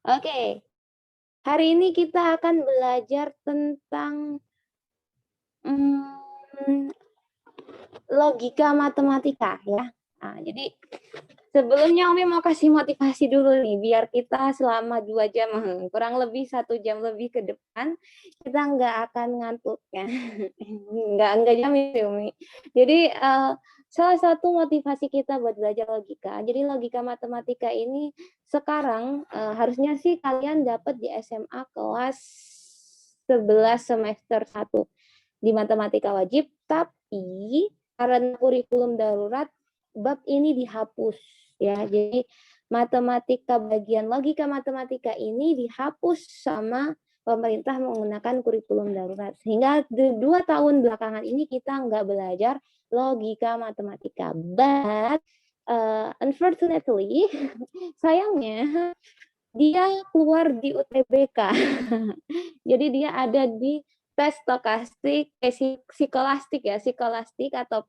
Oke, hari ini kita akan belajar tentang mmm, logika matematika ya. Nah, jadi sebelumnya Umi mau kasih motivasi dulu nih, biar kita selama 2 jam, kurang lebih 1 jam lebih ke depan, kita nggak akan ngantuk ya. Nggak jamin sih Umi. Jadi, salah satu motivasi kita buat belajar logika, jadi logika matematika ini sekarang, harusnya sih kalian dapat di SMA kelas 11 semester 1 di matematika wajib, tapi karena kurikulum darurat bab ini dihapus ya. Jadi matematika bagian logika matematika ini dihapus sama pemerintah menggunakan kurikulum darurat. Sehingga 2 tahun belakangan ini kita nggak belajar logika matematika. But unfortunately, sayangnya dia keluar di UTBK. Jadi dia ada di tes stokastik, psikolastik ya, psikolastik atau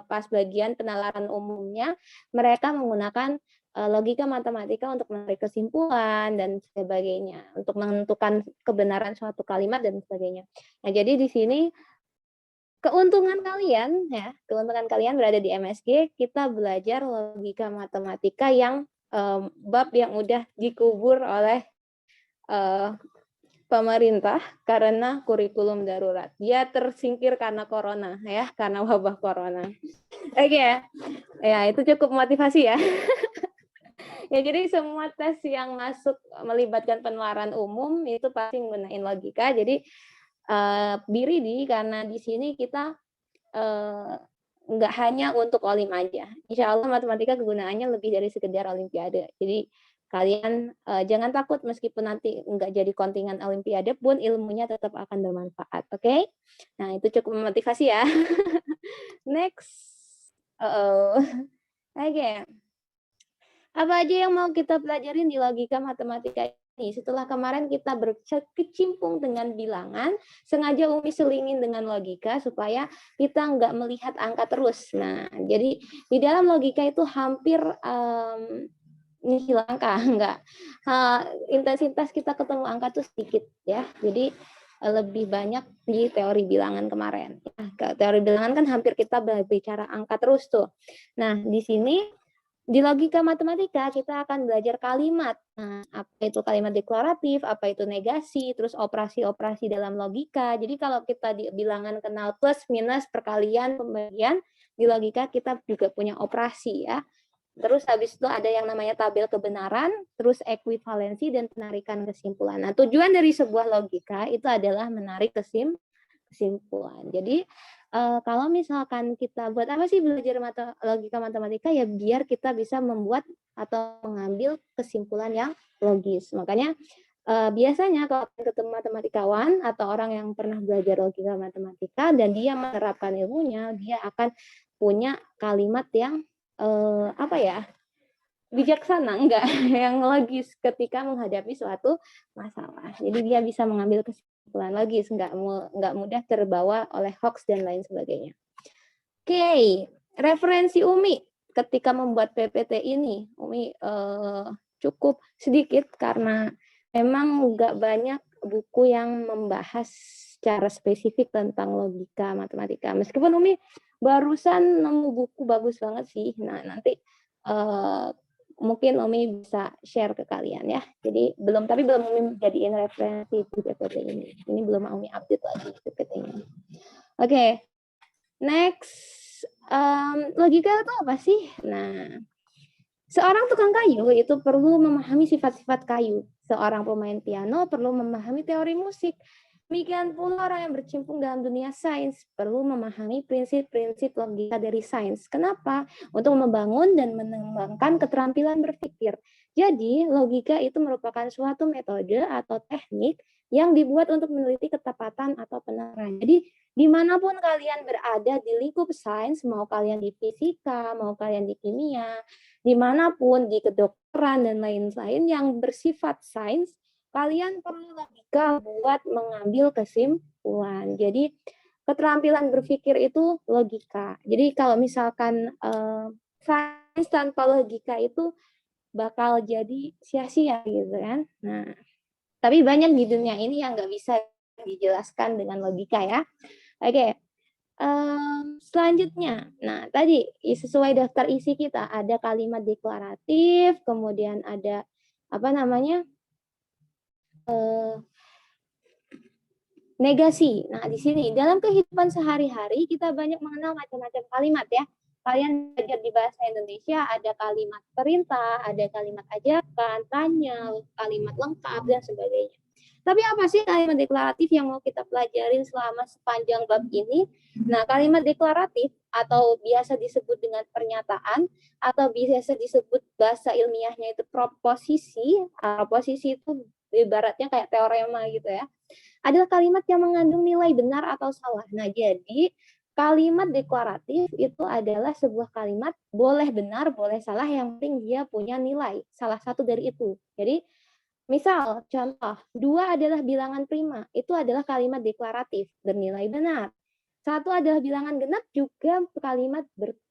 pas bagian penalaran umumnya mereka menggunakan logika matematika untuk menarik kesimpulan dan sebagainya, untuk menentukan kebenaran suatu kalimat dan sebagainya. Nah, jadi di sini keuntungan kalian berada di MSG, kita belajar logika matematika yang bab yang udah dikubur oleh pemerintah karena kurikulum darurat. Dia tersingkir karena corona ya, karena wabah corona. Oke ya. Ya, itu cukup motivasi ya. Ya, jadi semua tes yang masuk melibatkan penularan umum itu pasti menggunakan logika. Jadi diri karena di sini kita nggak hanya untuk olim aja. Insya Allah matematika kegunaannya lebih dari sekedar olimpiade. Jadi kalian jangan takut meskipun nanti nggak jadi kontingen olimpiade pun ilmunya tetap akan bermanfaat. Oke? Nah, itu cukup memotivasi ya. Next. Oke. Apa aja yang mau kita pelajarin di logika matematika ini? Setelah kemarin kita berkecimpung dengan bilangan, sengaja Umi selingin dengan logika supaya kita nggak melihat angka terus. Nah, jadi di dalam logika itu hampir nihil angka, enggak. Intensitas kita ketemu angka tuh sedikit ya. Jadi lebih banyak di teori bilangan kemarin. Ya, teori bilangan kan hampir kita berbicara angka terus tuh. Nah, di sini di logika matematika kita akan belajar kalimat. Nah, apa itu kalimat deklaratif, apa itu negasi, terus operasi-operasi dalam logika. Jadi kalau kita di bilangan kenal plus, minus, perkalian, pembagian, di logika kita juga punya operasi ya. Terus habis itu ada yang namanya tabel kebenaran, terus ekuivalensi dan penarikan kesimpulan. Nah, tujuan dari sebuah logika itu adalah menarik kesimpulan. Jadi kalau misalkan kita buat apa sih belajar logika matematika ya biar kita bisa membuat atau mengambil kesimpulan yang logis. Makanya biasanya kalau ketemu matematikawan atau orang yang pernah belajar logika matematika dan dia menerapkan ilmunya, dia akan punya kalimat yang apa ya? Bijaksana, enggak, yang logis ketika menghadapi suatu masalah. Jadi dia bisa mengambil kesimpulan logis, enggak mudah terbawa oleh hoax dan lain sebagainya. Oke, referensi Umi ketika membuat PPT ini, Umi cukup sedikit karena memang enggak banyak buku yang membahas secara spesifik tentang logika matematika. Meskipun Umi barusan nemu buku bagus banget sih. Nah, nanti mungkin Umi bisa share ke kalian ya. Jadi belum Umi jadiin referensi di PPT ini. Ini belum Umi update lagi PPT-nya. Oke, next. Logika itu apa sih? Nah, seorang tukang kayu itu perlu memahami sifat-sifat kayu. Seorang pemain piano perlu memahami teori musik. Demikian pula orang yang bercimpung dalam dunia sains perlu memahami prinsip-prinsip logika dari sains. Kenapa? Untuk membangun dan mengembangkan keterampilan berpikir. Jadi, logika itu merupakan suatu metode atau teknik yang dibuat untuk meneliti ketepatan atau penerapan. Jadi, dimanapun kalian berada di lingkup sains, mau kalian di fisika, mau kalian di kimia, dimanapun, di kedokteran, dan lain-lain yang bersifat sains, kalian perlu logika buat mengambil kesimpulan. Jadi keterampilan berpikir itu logika. Jadi kalau misalkan sains tanpa logika itu bakal jadi sia-sia gitu kan. Nah, tapi banyak di dunia ini yang nggak bisa dijelaskan dengan logika ya. Oke, selanjutnya, nah tadi sesuai daftar isi kita ada kalimat deklaratif, kemudian ada apa namanya negasi. Nah di sini dalam kehidupan sehari-hari kita banyak mengenal macam-macam kalimat ya. Kalian belajar di bahasa Indonesia ada kalimat perintah, ada kalimat ajakan, tanya, kalimat lengkap dan sebagainya. Tapi apa sih kalimat deklaratif yang mau kita pelajarin selama sepanjang bab ini? Nah, kalimat deklaratif atau biasa disebut dengan pernyataan atau biasa disebut bahasa ilmiahnya itu proposisi. Proposisi itu ibaratnya kayak teorema gitu ya. Adalah kalimat yang mengandung nilai benar atau salah. Nah, jadi kalimat deklaratif itu adalah sebuah kalimat boleh benar, boleh salah, yang penting dia punya nilai. Salah satu dari itu. Jadi misal, contoh, 2 adalah bilangan prima, itu adalah kalimat deklaratif, bernilai benar. 1 adalah bilangan genap, juga kalimat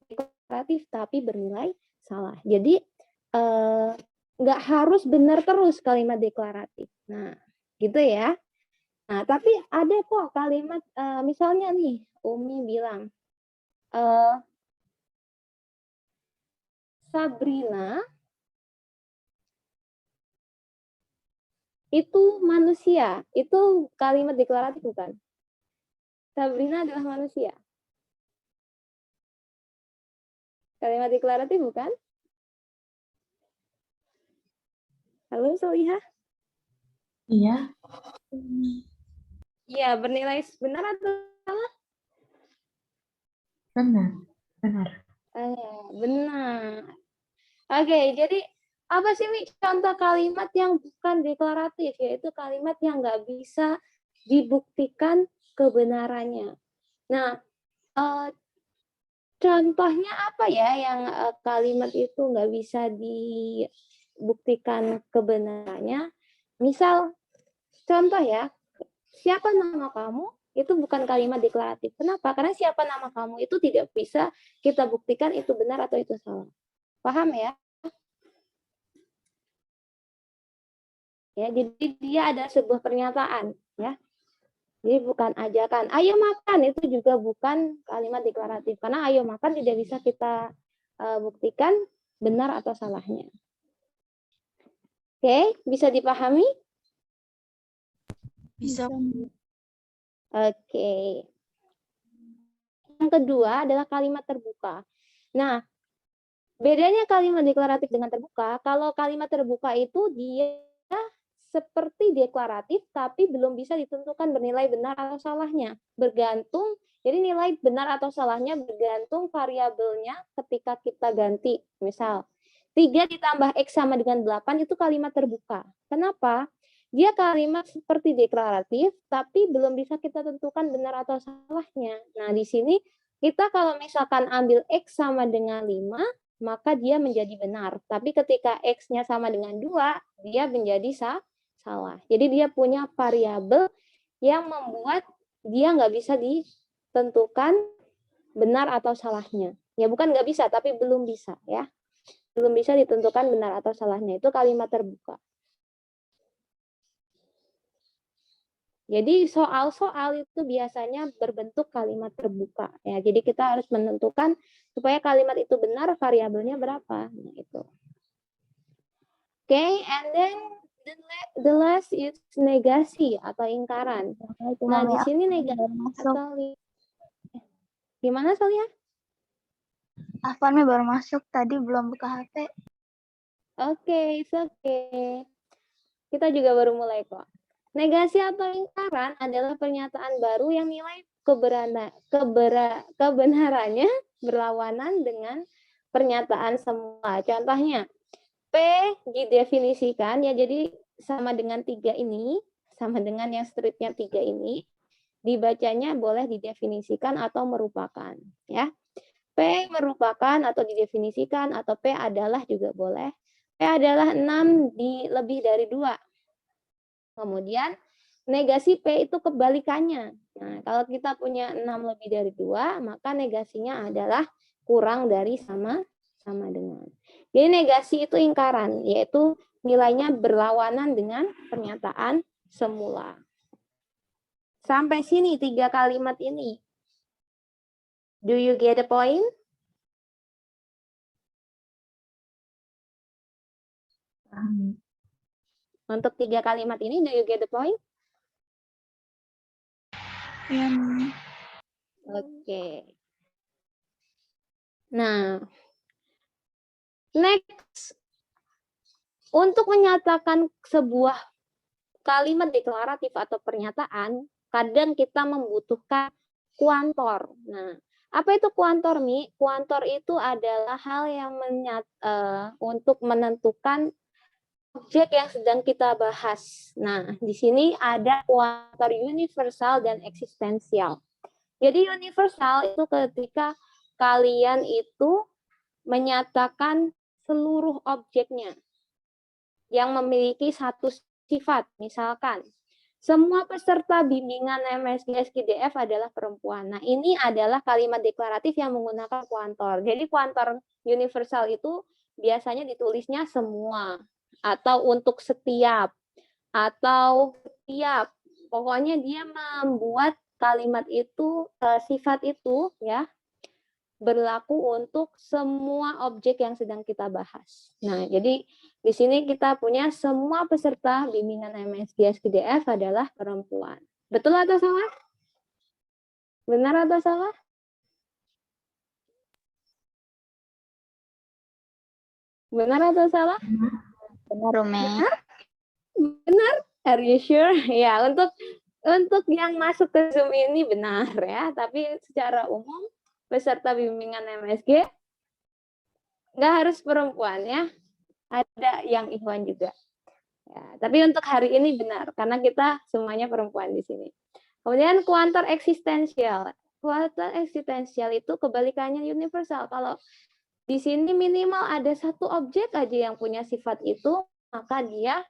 deklaratif, tapi bernilai salah. Jadi, nggak harus benar terus kalimat deklaratif. Nah, gitu ya. Nah, tapi ada kok kalimat, misalnya nih, Umi bilang, Sabrina itu manusia, itu kalimat deklaratif bukan? Sabrina adalah manusia. Kalimat deklaratif bukan? Halo Soliha? Iya. Iya, bernilai benar atau salah? Benar, benar. Benar. Oke, jadi apa sih Wi contoh kalimat yang bukan deklaratif, yaitu kalimat yang nggak bisa dibuktikan kebenarannya. Nah, contohnya apa ya yang kalimat itu nggak bisa dibuktikan kebenarannya? Misal, contoh ya, siapa nama kamu? Itu bukan kalimat deklaratif. Kenapa? Karena siapa nama kamu itu tidak bisa kita buktikan itu benar atau itu salah. Paham ya? Ya, jadi dia ada sebuah pernyataan, ya. Jadi bukan ajakan. Ayo makan itu juga bukan kalimat deklaratif karena ayo makan tidak bisa kita buktikan benar atau salahnya. Oke, bisa dipahami? Bisa. Oke. Yang kedua adalah kalimat terbuka. Nah, bedanya kalimat deklaratif dengan terbuka, kalau kalimat terbuka itu dia seperti deklaratif tapi belum bisa ditentukan bernilai benar atau salahnya. Bergantung, jadi nilai benar atau salahnya bergantung variabelnya ketika kita ganti. Misal, 3 ditambah X sama dengan 8 itu kalimat terbuka. Kenapa? Dia kalimat seperti deklaratif, tapi belum bisa kita tentukan benar atau salahnya. Nah, di sini kita kalau misalkan ambil X sama dengan 5, maka dia menjadi benar. Tapi ketika X-nya sama dengan 2, dia menjadi salah. Jadi dia punya variabel yang membuat dia nggak bisa ditentukan benar atau salahnya. Ya bukan nggak bisa, tapi belum bisa ya. Belum bisa ditentukan benar atau salahnya. Itu kalimat terbuka. Jadi soal-soal itu biasanya berbentuk kalimat terbuka ya. Jadi kita harus menentukan supaya kalimat itu benar variabelnya berapa. Nah, itu. Okay, and then the last is negasi atau ingkaran. Nah, di sini negasi atau gimana Solia? Afan baru masuk, tadi belum buka HP. Oke, oke. Kita juga baru mulai kok. Negasi atau ingkaran adalah pernyataan baru yang nilai kebenarannya berlawanan dengan pernyataan semula. Contohnya, P didefinisikan ya, jadi sama dengan 3 ini, sama dengan yang stripnya 3 ini, dibacanya boleh didefinisikan atau merupakan ya. P merupakan atau didefinisikan atau P adalah juga boleh. P adalah 6 lebih dari 2. Kemudian negasi P itu kebalikannya. Nah, kalau kita punya 6 lebih dari 2, maka negasinya adalah kurang dari sama dengan. Jadi negasi itu ingkaran, yaitu nilainya berlawanan dengan pernyataan semula. Sampai sini 3 kalimat ini. Do you get the point? Paham. Untuk 3 kalimat ini, do you get the point? Ya, Oke. Nah, next. Untuk menyatakan sebuah kalimat deklaratif atau pernyataan, kadang kita membutuhkan kuantor. Nah, apa itu kuantor, Mi? Kuantor itu adalah hal yang untuk menentukan objek yang sedang kita bahas. Nah, di sini ada kuantor universal dan eksistensial. Jadi universal itu ketika kalian itu menyatakan seluruh objeknya yang memiliki satu sifat. Misalkan, semua peserta bimbingan MSG SKDF adalah perempuan. Nah, ini adalah kalimat deklaratif yang menggunakan kuantor. Jadi kuantor universal itu biasanya ditulisnya semua, atau untuk setiap, atau setiap. Pokoknya dia membuat kalimat itu, sifat itu ya, berlaku untuk semua objek yang sedang kita bahas. Nah, jadi di sini kita punya semua peserta bimbingan MSG SKDF adalah perempuan. Betul atau salah? Benar atau salah? Benar atau salah? benar, Umi. Benar? Are you sure? Ya, untuk yang masuk ke Zoom ini benar ya, tapi secara umum peserta bimbingan MSG nggak harus perempuan ya. Ada yang ikhwan juga. Ya, tapi untuk hari ini benar, karena kita semuanya perempuan di sini. Kemudian kuantor eksistensial. Kuantor eksistensial itu kebalikannya universal. Kalau di sini minimal ada satu objek aja yang punya sifat itu, maka dia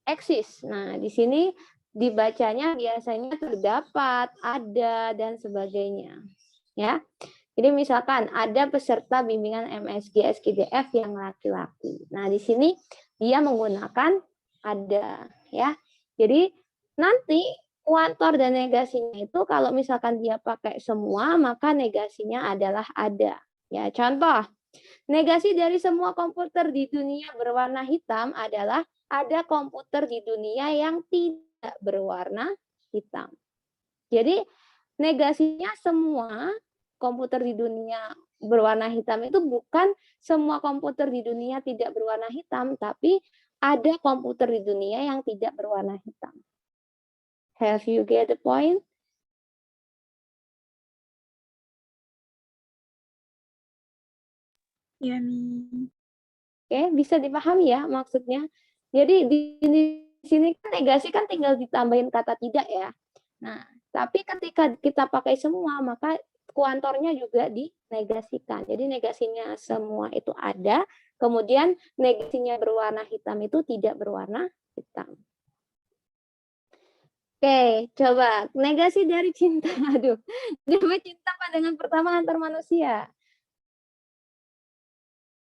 eksis. Nah, di sini dibacanya biasanya terdapat, ada, dan sebagainya. Ya. Jadi misalkan ada peserta bimbingan MSG SKDF yang laki-laki. Nah, di sini dia menggunakan ada ya. Jadi nanti kuantor dan negasinya itu kalau misalkan dia pakai semua, maka negasinya adalah ada. Ya, contoh. Negasi dari semua komputer di dunia berwarna hitam adalah ada komputer di dunia yang tidak berwarna hitam. Jadi negasinya semua komputer di dunia berwarna hitam itu bukan semua komputer di dunia tidak berwarna hitam, tapi ada komputer di dunia yang tidak berwarna hitam. Have you get the point? Ya, Mi. Oke, bisa dipahami ya maksudnya. Jadi di sini kan negasi kan tinggal ditambahin kata tidak ya. Nah, tapi ketika kita pakai semua, maka kuantornya juga dinegasikan. Jadi negasinya semua itu ada, kemudian negasinya berwarna hitam itu tidak berwarna hitam. Oke, coba negasi dari cinta. Aduh, cinta pandangan pertama antar manusia.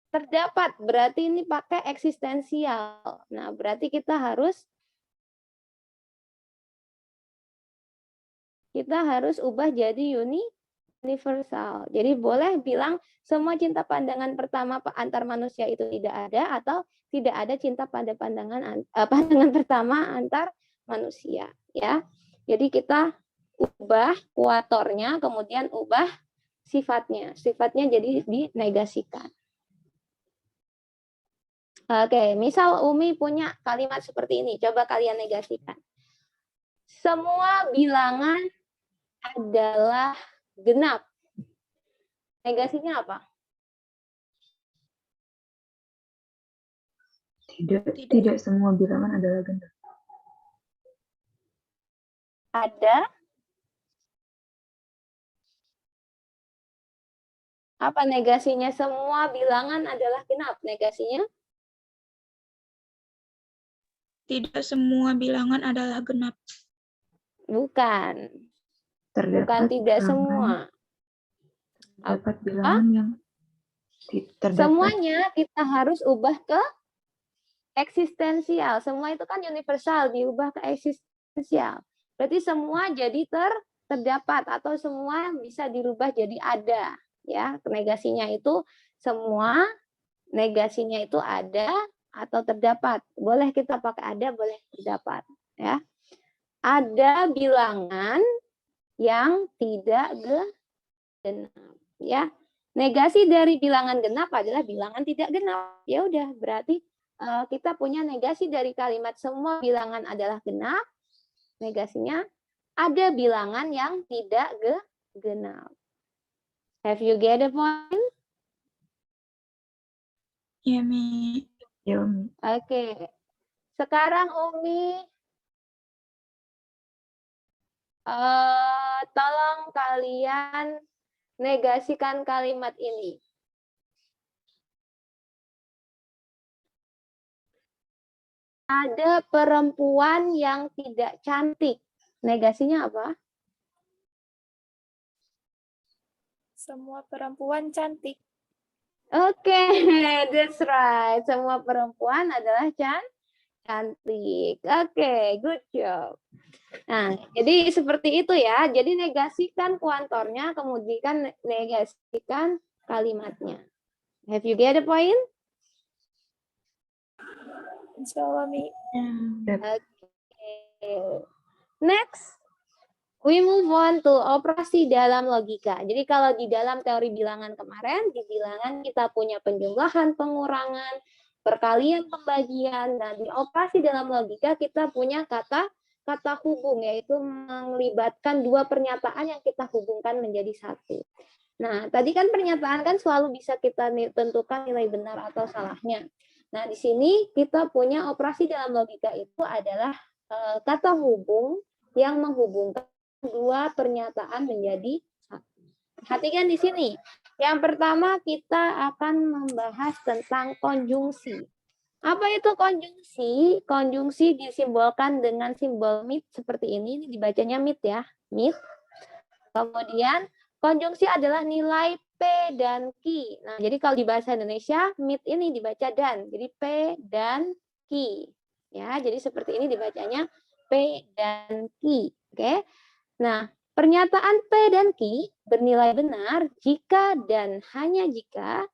Terdapat, berarti ini pakai eksistensial. Nah, berarti kita harus ubah jadi universal. Jadi boleh bilang semua cinta pandangan pertama antar manusia itu tidak ada, atau tidak ada cinta pada pandangan pertama antar manusia, ya. Jadi kita ubah kuatornya, kemudian ubah sifatnya. Sifatnya jadi dinegasikan. Oke, misal Umi punya kalimat seperti ini, coba kalian negasikan. Semua bilangan adalah genap. Negasinya apa? Tidak semua bilangan adalah genap. Ada. Apa negasinya? Semua bilangan adalah genap. Negasinya? Tidak semua bilangan adalah genap. Bukan. Terdapat Bukan tidak bilangan, semua. terdapat bilangan yang Terdapat. Semuanya kita harus ubah ke eksistensial. Semua itu kan universal, diubah ke eksistensial. Berarti semua jadi terdapat atau semua bisa dirubah jadi ada. Ya, negasinya itu semua, negasinya itu ada atau terdapat. Boleh kita pakai ada, boleh terdapat. Ya, ada bilangan yang tidak genap. Ya, negasi dari bilangan genap adalah bilangan tidak genap. Ya udah, berarti kita punya negasi dari kalimat semua bilangan adalah genap. Negasinya ada bilangan yang tidak genap. Have you get the point? Ya, Mi. Ya, Umi. Oke. Sekarang Umi tolong kalian negasikan kalimat ini. Ada perempuan yang tidak cantik. Negasinya apa? Semua perempuan cantik. Oke, that's right. Semua perempuan adalah cantik. Oke, good job. Nah, jadi seperti itu ya. Jadi negasikan kuantornya, kemudian negasikan kalimatnya. Have you get the point? Insya Allah, Mi. Okay. Next, we move on to operasi dalam logika. Jadi kalau di dalam teori bilangan kemarin, di bilangan kita punya penjumlahan, pengurangan, perkalian, pembagian. Nah, di operasi dalam logika kita punya kata hubung, yaitu melibatkan dua pernyataan yang kita hubungkan menjadi satu. Nah, tadi kan pernyataan kan selalu bisa kita tentukan nilai benar atau salahnya. Nah, di sini kita punya operasi dalam logika itu adalah kata hubung yang menghubungkan dua pernyataan menjadi satu. Perhatikan di sini. Yang pertama kita akan membahas tentang konjungsi. Apa itu konjungsi? Konjungsi disimbolkan dengan simbol mit seperti ini. Ini dibacanya mit ya, mit. Kemudian konjungsi adalah nilai P dan Q. Nah, jadi kalau di bahasa Indonesia, mit ini dibaca dan. Jadi P dan Q. Ya, jadi seperti ini dibacanya P dan Q. Oke. Nah, pernyataan P dan Q bernilai benar jika dan hanya jika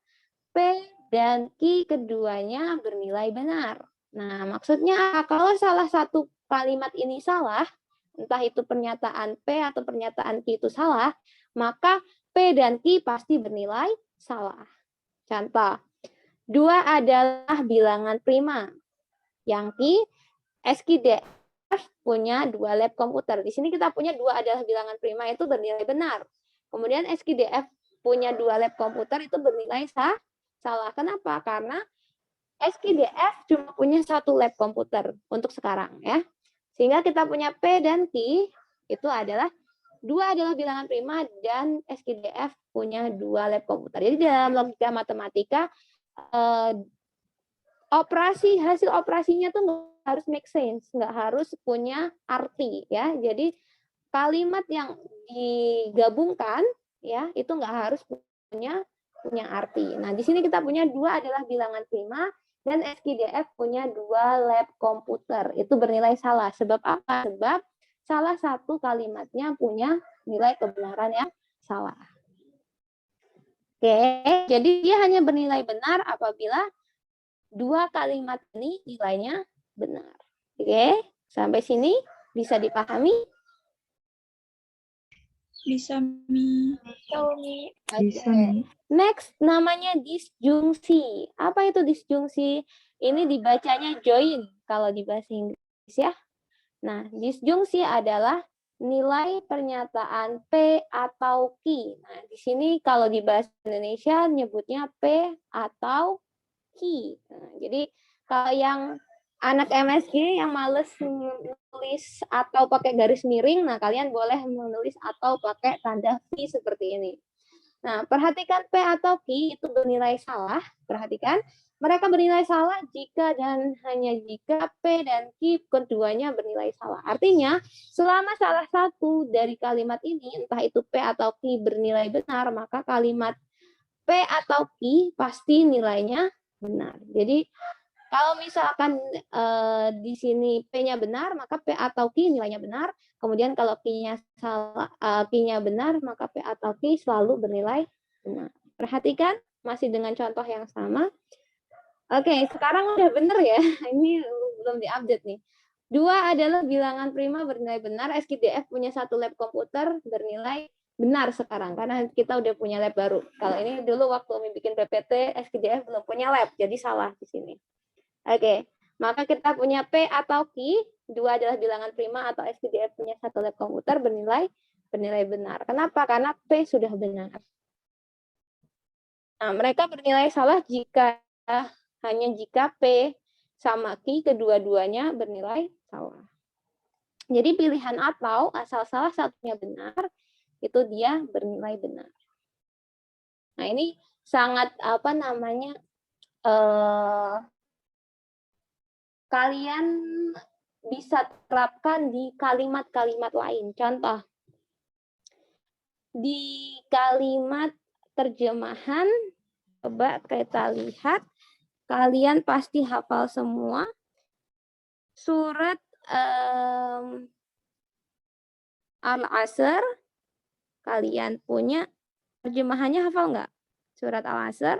P dan Q keduanya bernilai benar. Nah, maksudnya kalau salah satu kalimat ini salah, entah itu pernyataan P atau pernyataan Q itu salah, maka P dan Q pasti bernilai salah. Contoh, 2 adalah bilangan prima. Yang Q, SQDF punya 2 lab komputer. Di sini kita punya 2 adalah bilangan prima itu bernilai benar. Kemudian SQDF punya 2 lab komputer itu bernilai salah. Kenapa? Karena SQDF cuma punya 1 lab komputer untuk sekarang ya. Sehingga kita punya P dan Q itu adalah 2 adalah bilangan prima dan SQDF punya 2 lab komputer. Jadi dalam logika matematika hasil operasinya tuh nggak harus make sense, nggak harus punya arti ya. Jadi kalimat yang digabungkan ya itu nggak harus punya arti. Nah, di sini kita punya 2 adalah bilangan prima dan SQDF punya 2 lab komputer. Itu bernilai salah. Sebab apa? Sebab salah satu kalimatnya punya nilai kebenaran yang salah. Oke, jadi dia hanya bernilai benar apabila 2 kalimat ini nilainya benar. Oke, sampai sini bisa dipahami? Bisa, Mi. Bisa, Mi. Next, namanya disjungsi. Apa itu disjungsi? Ini dibacanya join kalau di bahasa Inggris ya. Nah, disjungsi adalah nilai pernyataan P atau Q. Nah, di sini kalau di bahasa Indonesia nyebutnya P atau Q. Nah, jadi kalau yang anak MSG yang males menulis atau pakai garis miring, nah kalian boleh menulis atau pakai tanda V seperti ini. Nah, perhatikan P atau Q itu bernilai salah. Perhatikan, mereka bernilai salah jika dan hanya jika P dan Q keduanya bernilai salah. Artinya, selama salah satu dari kalimat ini, entah itu P atau Q bernilai benar, maka kalimat P atau Q pasti nilainya benar. Jadi kalau misalkan di sini P-nya benar, maka P atau Q nilainya benar. Kemudian kalau Q-nya salah, Q-nya benar, maka P atau Q selalu bernilai benar. Perhatikan, masih dengan contoh yang sama. Oke, sekarang udah benar ya. Ini belum diupdate nih. 2 adalah bilangan prima bernilai benar. SKDF punya satu lab komputer bernilai benar sekarang karena kita udah punya lab baru. Kalau ini dulu waktu Umi bikin PPT, SKDF belum punya lab, jadi salah di sini. Oke, maka kita punya P atau Q, 2 adalah bilangan prima atau SKDF punya satu lab komputer bernilai benar. Kenapa? Karena P sudah benar. Nah, mereka bernilai salah hanya jika P sama Q kedua-duanya bernilai salah. Jadi pilihan atau asal salah satunya benar, itu dia bernilai benar. Nah, ini sangat kalian bisa terapkan di kalimat-kalimat lain. Contoh, di kalimat terjemahan, coba kita lihat, kalian pasti hafal semua. Surat Al-Asr, kalian punya terjemahannya hafal nggak? Surat Al-Asr.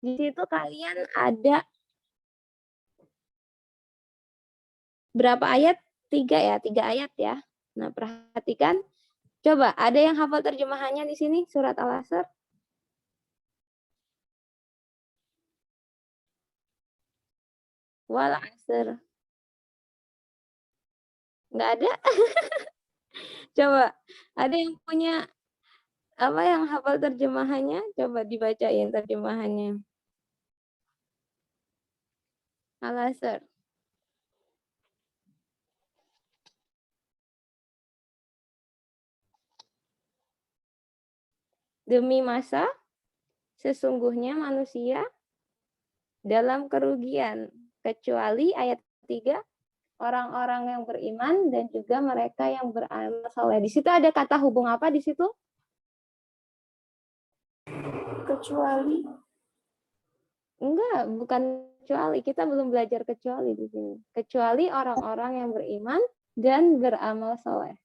Di situ kalian ada berapa ayat? 3 ya, 3 ayat ya. Nah, perhatikan. Coba, ada yang hafal terjemahannya di sini, surat Al-Asr? Wal Asr. Nggak ada? Coba, ada yang punya yang hafal terjemahannya? Coba dibacain terjemahannya. Al-Asr. Demi masa, sesungguhnya manusia dalam kerugian, kecuali ayat 3, orang-orang yang beriman dan juga mereka yang beramal saleh. Di situ ada kata hubung apa di situ? Kecuali. Enggak, bukan kecuali. Kita belum belajar kecuali di sini. Kecuali orang-orang yang beriman dan beramal saleh.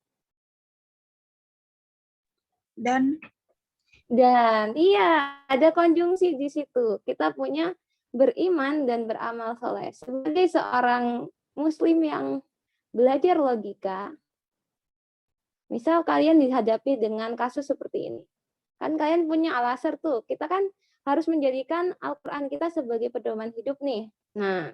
Dan Iya, ada konjungsi di situ. Kita punya beriman dan beramal soleh. Sebagai seorang muslim yang belajar logika, misal kalian dihadapi dengan kasus seperti ini. Kan kalian punya Al-Asr tuh. Kita kan harus menjadikan Al-Quran kita sebagai pedoman hidup nih. Nah,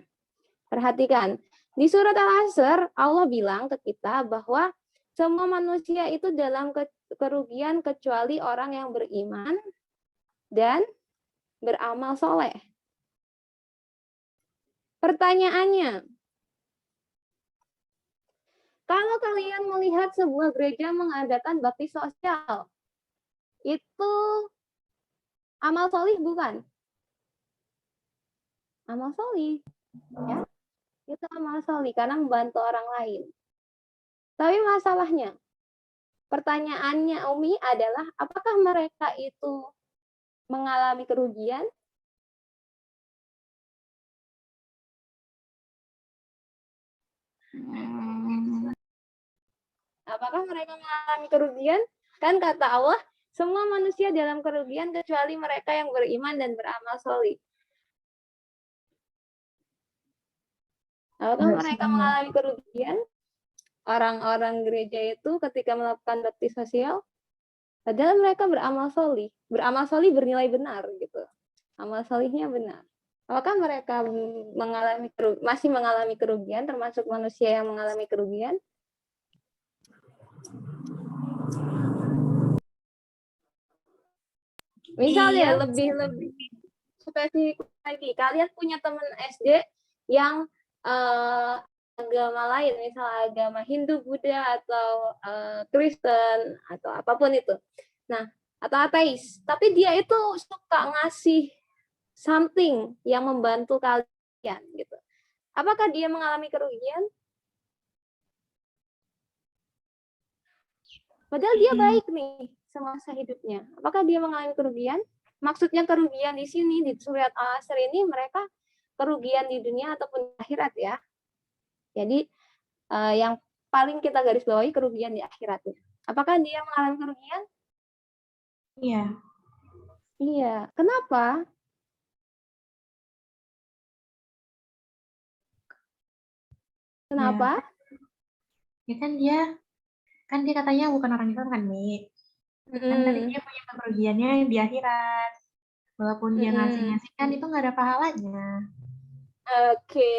perhatikan. Di surat Al-Asr, Allah bilang ke kita bahwa semua manusia itu dalam kerugian kecuali orang yang beriman dan beramal soleh. Pertanyaannya, kalau kalian melihat sebuah gereja mengadakan bakti sosial, itu amal solih bukan? Amal solih, ya. Itu amal solih karena membantu orang lain. Tapi masalahnya, pertanyaannya Umi adalah, apakah mereka itu mengalami kerugian? Apakah mereka mengalami kerugian? Kan kata Allah, semua manusia dalam kerugian kecuali mereka yang beriman dan beramal solih. Apakah mereka mengalami kerugian? Orang-orang gereja itu ketika melakukan bakti sosial, padahal mereka beramal solih. Beramal solih bernilai benar gitu. Amal solihnya benar. Apakah mereka masih mengalami kerugian, termasuk manusia yang mengalami kerugian? Misalnya lebih spesifik lagi, kalian punya teman SD yang agama lain, misalnya agama Hindu, Buddha, atau Kristen, atau apapun itu. Nah, atau ateis. Tapi dia itu suka ngasih something yang membantu kalian gitu. Apakah dia mengalami kerugian? Padahal dia baik nih. semasa hidupnya. Apakah dia mengalami kerugian? Maksudnya kerugian di sini di surat Al-Asr ini mereka kerugian di dunia ataupun di akhirat ya. Jadi yang paling kita garis bawahi kerugian di akhiratnya. Apakah dia mengalami kerugian? Iya. Iya. Kenapa? Kenapa? Ya kan dia katanya bukan orang Islam kan, Mi. Kan tadi dia punya kerugiannya di akhirat. Walaupun dia ngasih-ngasih kan itu nggak ada pahalanya. Oke,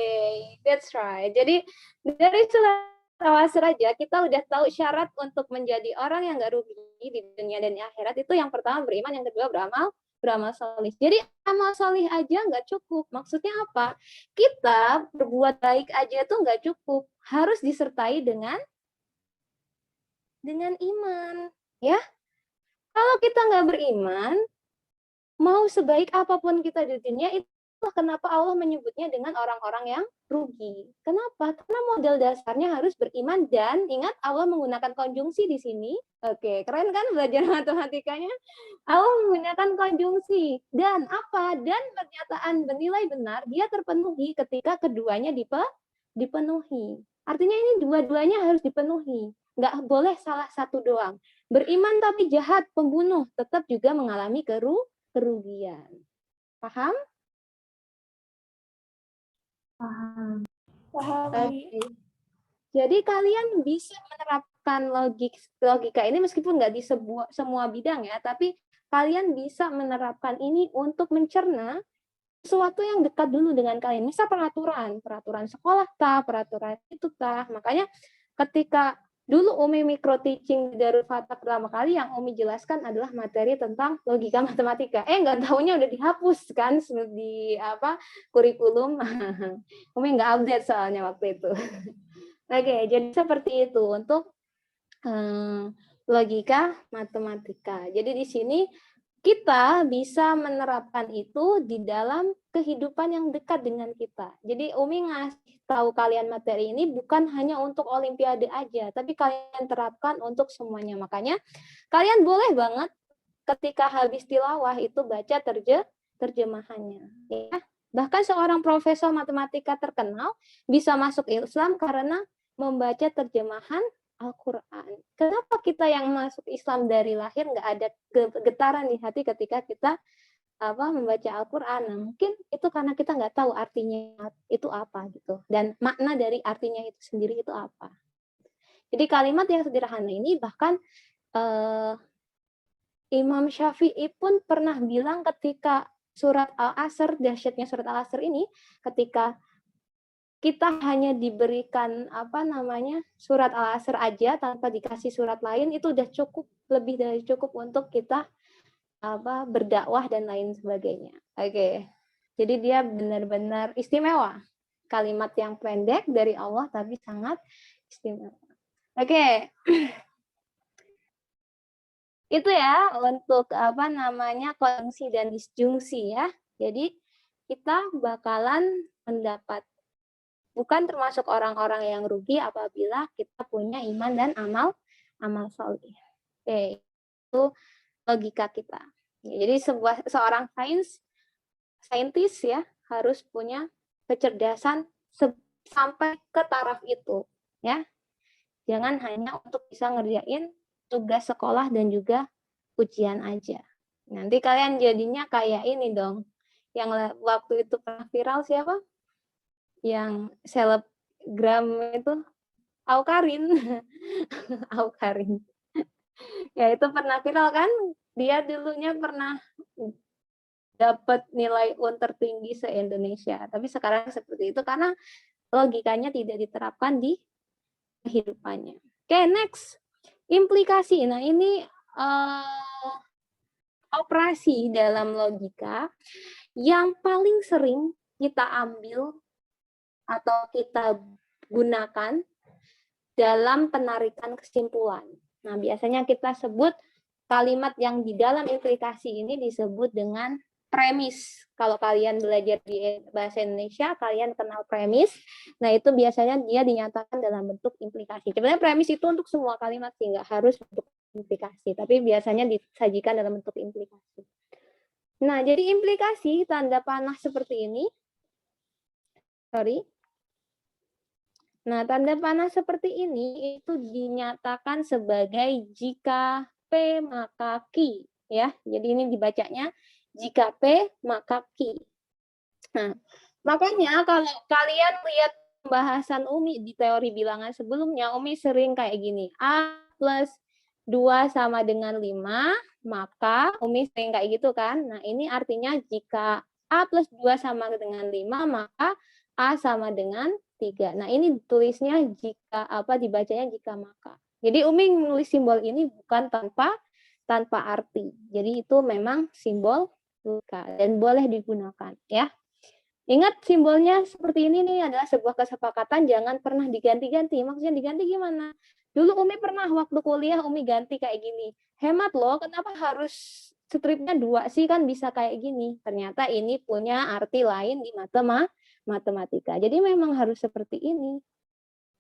that's right. Jadi dari surat Al-Asr aja kita udah tahu syarat untuk menjadi orang yang nggak rugi di dunia dan di akhirat itu yang pertama beriman, yang kedua beramal solih. Jadi amal solih aja nggak cukup. Maksudnya apa? Kita berbuat baik aja tuh nggak cukup. Harus disertai dengan iman, ya. Kalau kita nggak beriman, mau sebaik apapun kita di dunia, itulah kenapa Allah menyebutnya dengan orang-orang yang rugi. Kenapa? Karena modal dasarnya harus beriman dan ingat Allah menggunakan konjungsi di sini. Oke, keren kan belajar matematikanya? Allah menggunakan konjungsi. Dan apa? Dan pernyataan bernilai benar, dia terpenuhi ketika keduanya dipenuhi. Artinya ini dua-duanya harus dipenuhi. Nggak boleh salah satu doang. Beriman tapi jahat, pembunuh, tetap juga mengalami kerugian. Paham? Paham. Oke. Jadi kalian bisa menerapkan logika ini meskipun nggak di semua bidang ya, tapi kalian bisa menerapkan ini untuk mencerna sesuatu yang dekat dulu dengan kalian. Misal peraturan sekolah kah, peraturan itu kah. Makanya ketika dulu Umi micro teaching di Darul Fatah pertama kali yang Umi jelaskan adalah materi tentang logika matematika. Nggak tahunya udah dihapus kan di kurikulum. Umi nggak update soalnya waktu itu. Oke, jadi seperti itu untuk logika matematika. Jadi di sini kita bisa menerapkan itu di dalam kehidupan yang dekat dengan kita. Jadi Umi ngasih tahu kalian materi ini bukan hanya untuk olimpiade aja, tapi kalian terapkan untuk semuanya. Makanya kalian boleh banget ketika habis tilawah itu baca terjemahannya. Ya. Bahkan seorang profesor matematika terkenal bisa masuk Islam karena membaca terjemahan Al-Quran. Kenapa kita yang masuk Islam dari lahir nggak ada getaran di hati ketika kita membaca Al-Quran? Nah, mungkin itu karena kita nggak tahu artinya itu apa gitu, dan makna dari artinya itu sendiri itu apa. Jadi kalimat yang sederhana ini bahkan Imam Syafi'i pun pernah bilang ketika surat Al-Asr, dahsyatnya surat Al-Asr ini, ketika kita hanya diberikan surat Al-Asr aja tanpa dikasih surat lain, itu udah cukup, lebih dari cukup untuk kita berdakwah dan lain sebagainya. Oke. Jadi dia benar-benar istimewa. Kalimat yang pendek dari Allah tapi sangat istimewa. Oke. Itu ya untuk konjungsi dan disjungsi ya. Jadi kita bakalan mendapat, bukan termasuk orang-orang yang rugi apabila kita punya iman dan amal soleh. Oke, itu logika kita. Jadi seorang saintis ya harus punya kecerdasan sampai ke taraf itu, ya. Jangan hanya untuk bisa ngerjain tugas sekolah dan juga ujian aja. Nanti kalian jadinya kayak ini dong. Yang waktu itu pernah viral siapa? Yang selebgram itu Aukarin. Aukarin. Ya itu pernah viral kan? Dia dulunya pernah dapat nilai UN tertinggi se-Indonesia. Tapi sekarang seperti itu karena logikanya tidak diterapkan di kehidupannya. Oke, next. Implikasi. Nah, ini operasi dalam logika yang paling sering kita ambil atau kita gunakan dalam penarikan kesimpulan. Nah, biasanya kita sebut kalimat yang di dalam implikasi ini disebut dengan premis. Kalau kalian belajar di bahasa Indonesia, kalian kenal premis. Nah, itu biasanya dia dinyatakan dalam bentuk implikasi. Sebenarnya premis itu untuk semua kalimat sih, nggak harus untuk implikasi, tapi biasanya disajikan dalam bentuk implikasi. Nah, jadi implikasi tanda panah seperti ini. Nah, tanda panah seperti ini itu dinyatakan sebagai jika P maka Q, ya. Jadi ini dibacanya jika P maka Q. Nah, makanya kalau kalian lihat pembahasan Umi di teori bilangan sebelumnya, Umi sering kayak gini. A plus 2 sama dengan 5, maka Umi sering kayak gitu kan. Nah, ini artinya jika A plus 2 sama dengan 5, maka A sama dengan 3. Nah, ini tulisnya jika dibacanya jika maka. Jadi Umi menulis simbol ini bukan tanpa arti. Jadi itu memang simbol logika dan boleh digunakan ya. Ingat simbolnya seperti ini nih adalah sebuah kesepakatan, jangan pernah diganti-ganti. Maksudnya diganti gimana? Dulu Umi pernah waktu kuliah Umi ganti kayak gini. Hemat loh, kenapa harus stripnya 2 sih, kan bisa kayak gini. Ternyata ini punya arti lain di matematika. Jadi memang harus seperti ini.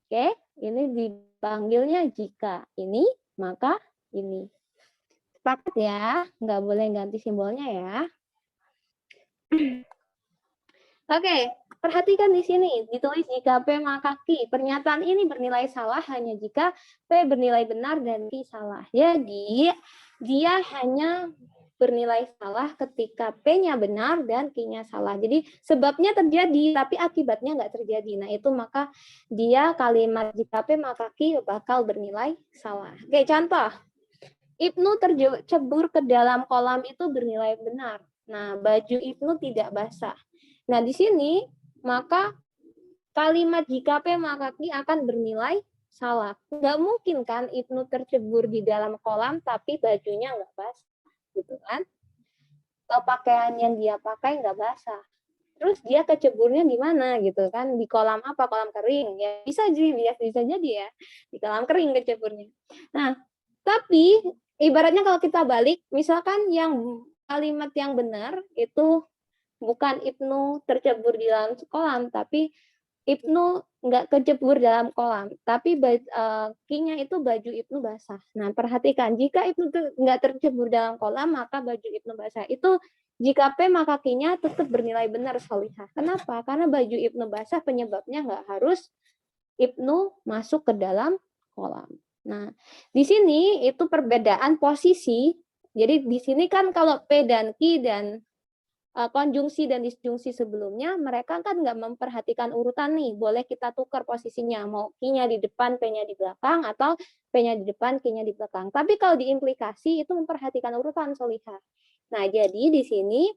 Oke, ini dipanggilnya jika ini, maka ini. Sepakat ya, nggak boleh ganti simbolnya ya. Oke, perhatikan di sini, ditulis jika P maka Q. Pernyataan ini bernilai salah hanya jika P bernilai benar dan Q salah. Jadi, dia hanya bernilai salah ketika P-nya benar dan Q-nya salah. Jadi, sebabnya terjadi, tapi akibatnya nggak terjadi. Nah, itu maka dia kalimat jika P maka Q bakal bernilai salah. Oke, contoh. Ibnu tercebur ke dalam kolam itu bernilai benar. Nah, baju Ibnu tidak basah. Nah, di sini maka kalimat jika P maka Q akan bernilai salah. Nggak mungkin kan Ibnu tercebur di dalam kolam tapi bajunya nggak basah, gitu kan? Atau pakaian yang dia pakai nggak basah. Terus dia keceburnya di mana gitu kan? Di kolam apa? Kolam kering. Ya bisa jadi ya. Di kolam kering keceburnya. Nah, tapi ibaratnya kalau kita balik, misalkan yang kalimat yang benar itu bukan Ibnu tercebur di dalam kolam, tapi Ibnu nggak kecebur dalam kolam, tapi Q-nya itu baju Ibnu basah. Nah, perhatikan, jika Ibnu nggak tercebur dalam kolam, maka baju Ibnu basah. Itu jika P, maka Q-nya tetap bernilai benar, Solihah. Kenapa? Karena baju Ibnu basah, penyebabnya nggak harus Ibnu masuk ke dalam kolam. Nah, di sini itu perbedaan posisi. Jadi di sini kan kalau P dan Q dan konjungsi dan disjungsi sebelumnya, mereka kan nggak memperhatikan urutan nih. Boleh kita tukar posisinya, mau Q-nya di depan, P-nya di belakang, atau P-nya di depan, Q-nya di belakang. Tapi kalau di implikasi itu memperhatikan urutan, Solihah. Nah, jadi di sini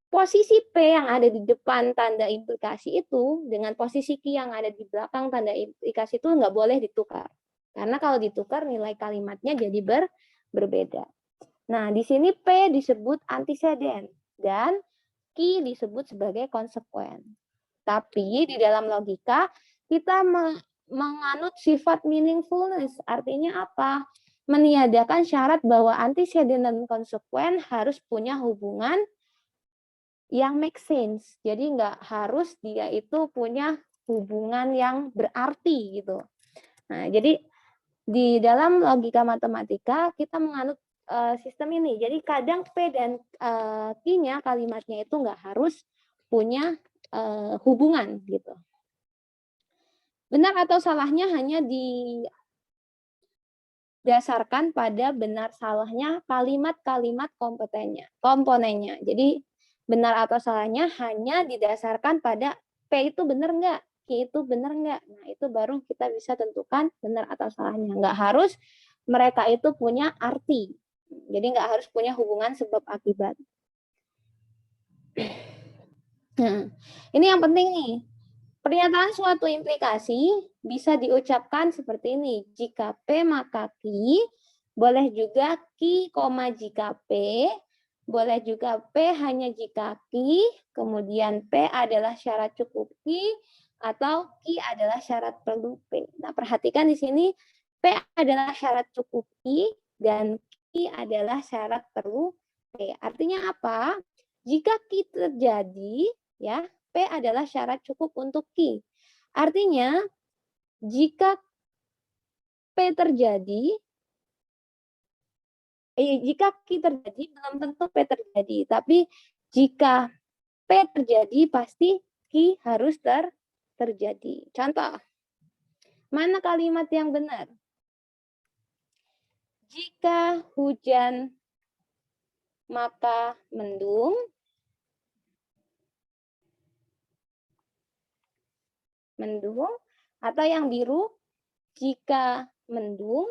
posisi P yang ada di depan tanda implikasi itu dengan posisi Q yang ada di belakang tanda implikasi itu nggak boleh ditukar. Karena kalau ditukar nilai kalimatnya jadi berbeda. Nah, di sini P disebut antiseden dan Q disebut sebagai konsekuen. Tapi di dalam logika kita menganut sifat meaningfulness. Artinya apa? Meniadakan syarat bahwa antiseden dan konsekuen harus punya hubungan yang make sense. Jadi nggak harus dia itu punya hubungan yang berarti gitu. Nah, jadi di dalam logika matematika kita menganut sistem ini. Jadi kadang P dan Q-nya kalimatnya itu nggak harus punya hubungan gitu. Benar atau salahnya hanya didasarkan pada benar salahnya kalimat-kalimat komponennya. Jadi benar atau salahnya hanya didasarkan pada P itu benar nggak, Q itu benar nggak. Nah, itu baru kita bisa tentukan benar atau salahnya. Nggak harus mereka itu punya arti. Jadi nggak harus punya hubungan sebab akibat. Nah, ini yang penting nih. Pernyataan suatu implikasi bisa diucapkan seperti ini. Jika P maka Q, boleh juga Q, jika P, boleh juga P hanya jika Q, kemudian P adalah syarat cukup Q, atau Q adalah syarat perlu P. Nah, perhatikan di sini P adalah syarat cukup Q dan Q adalah syarat perlu P. Artinya apa? Jika Q terjadi, ya, P adalah syarat cukup untuk Q. Artinya, jika P terjadi, Jika Q terjadi, belum tentu P terjadi. Tapi jika P terjadi, pasti Q harus terjadi. Contoh, mana kalimat yang benar? Jika hujan, maka mendung. Mendung. Atau yang biru, jika mendung,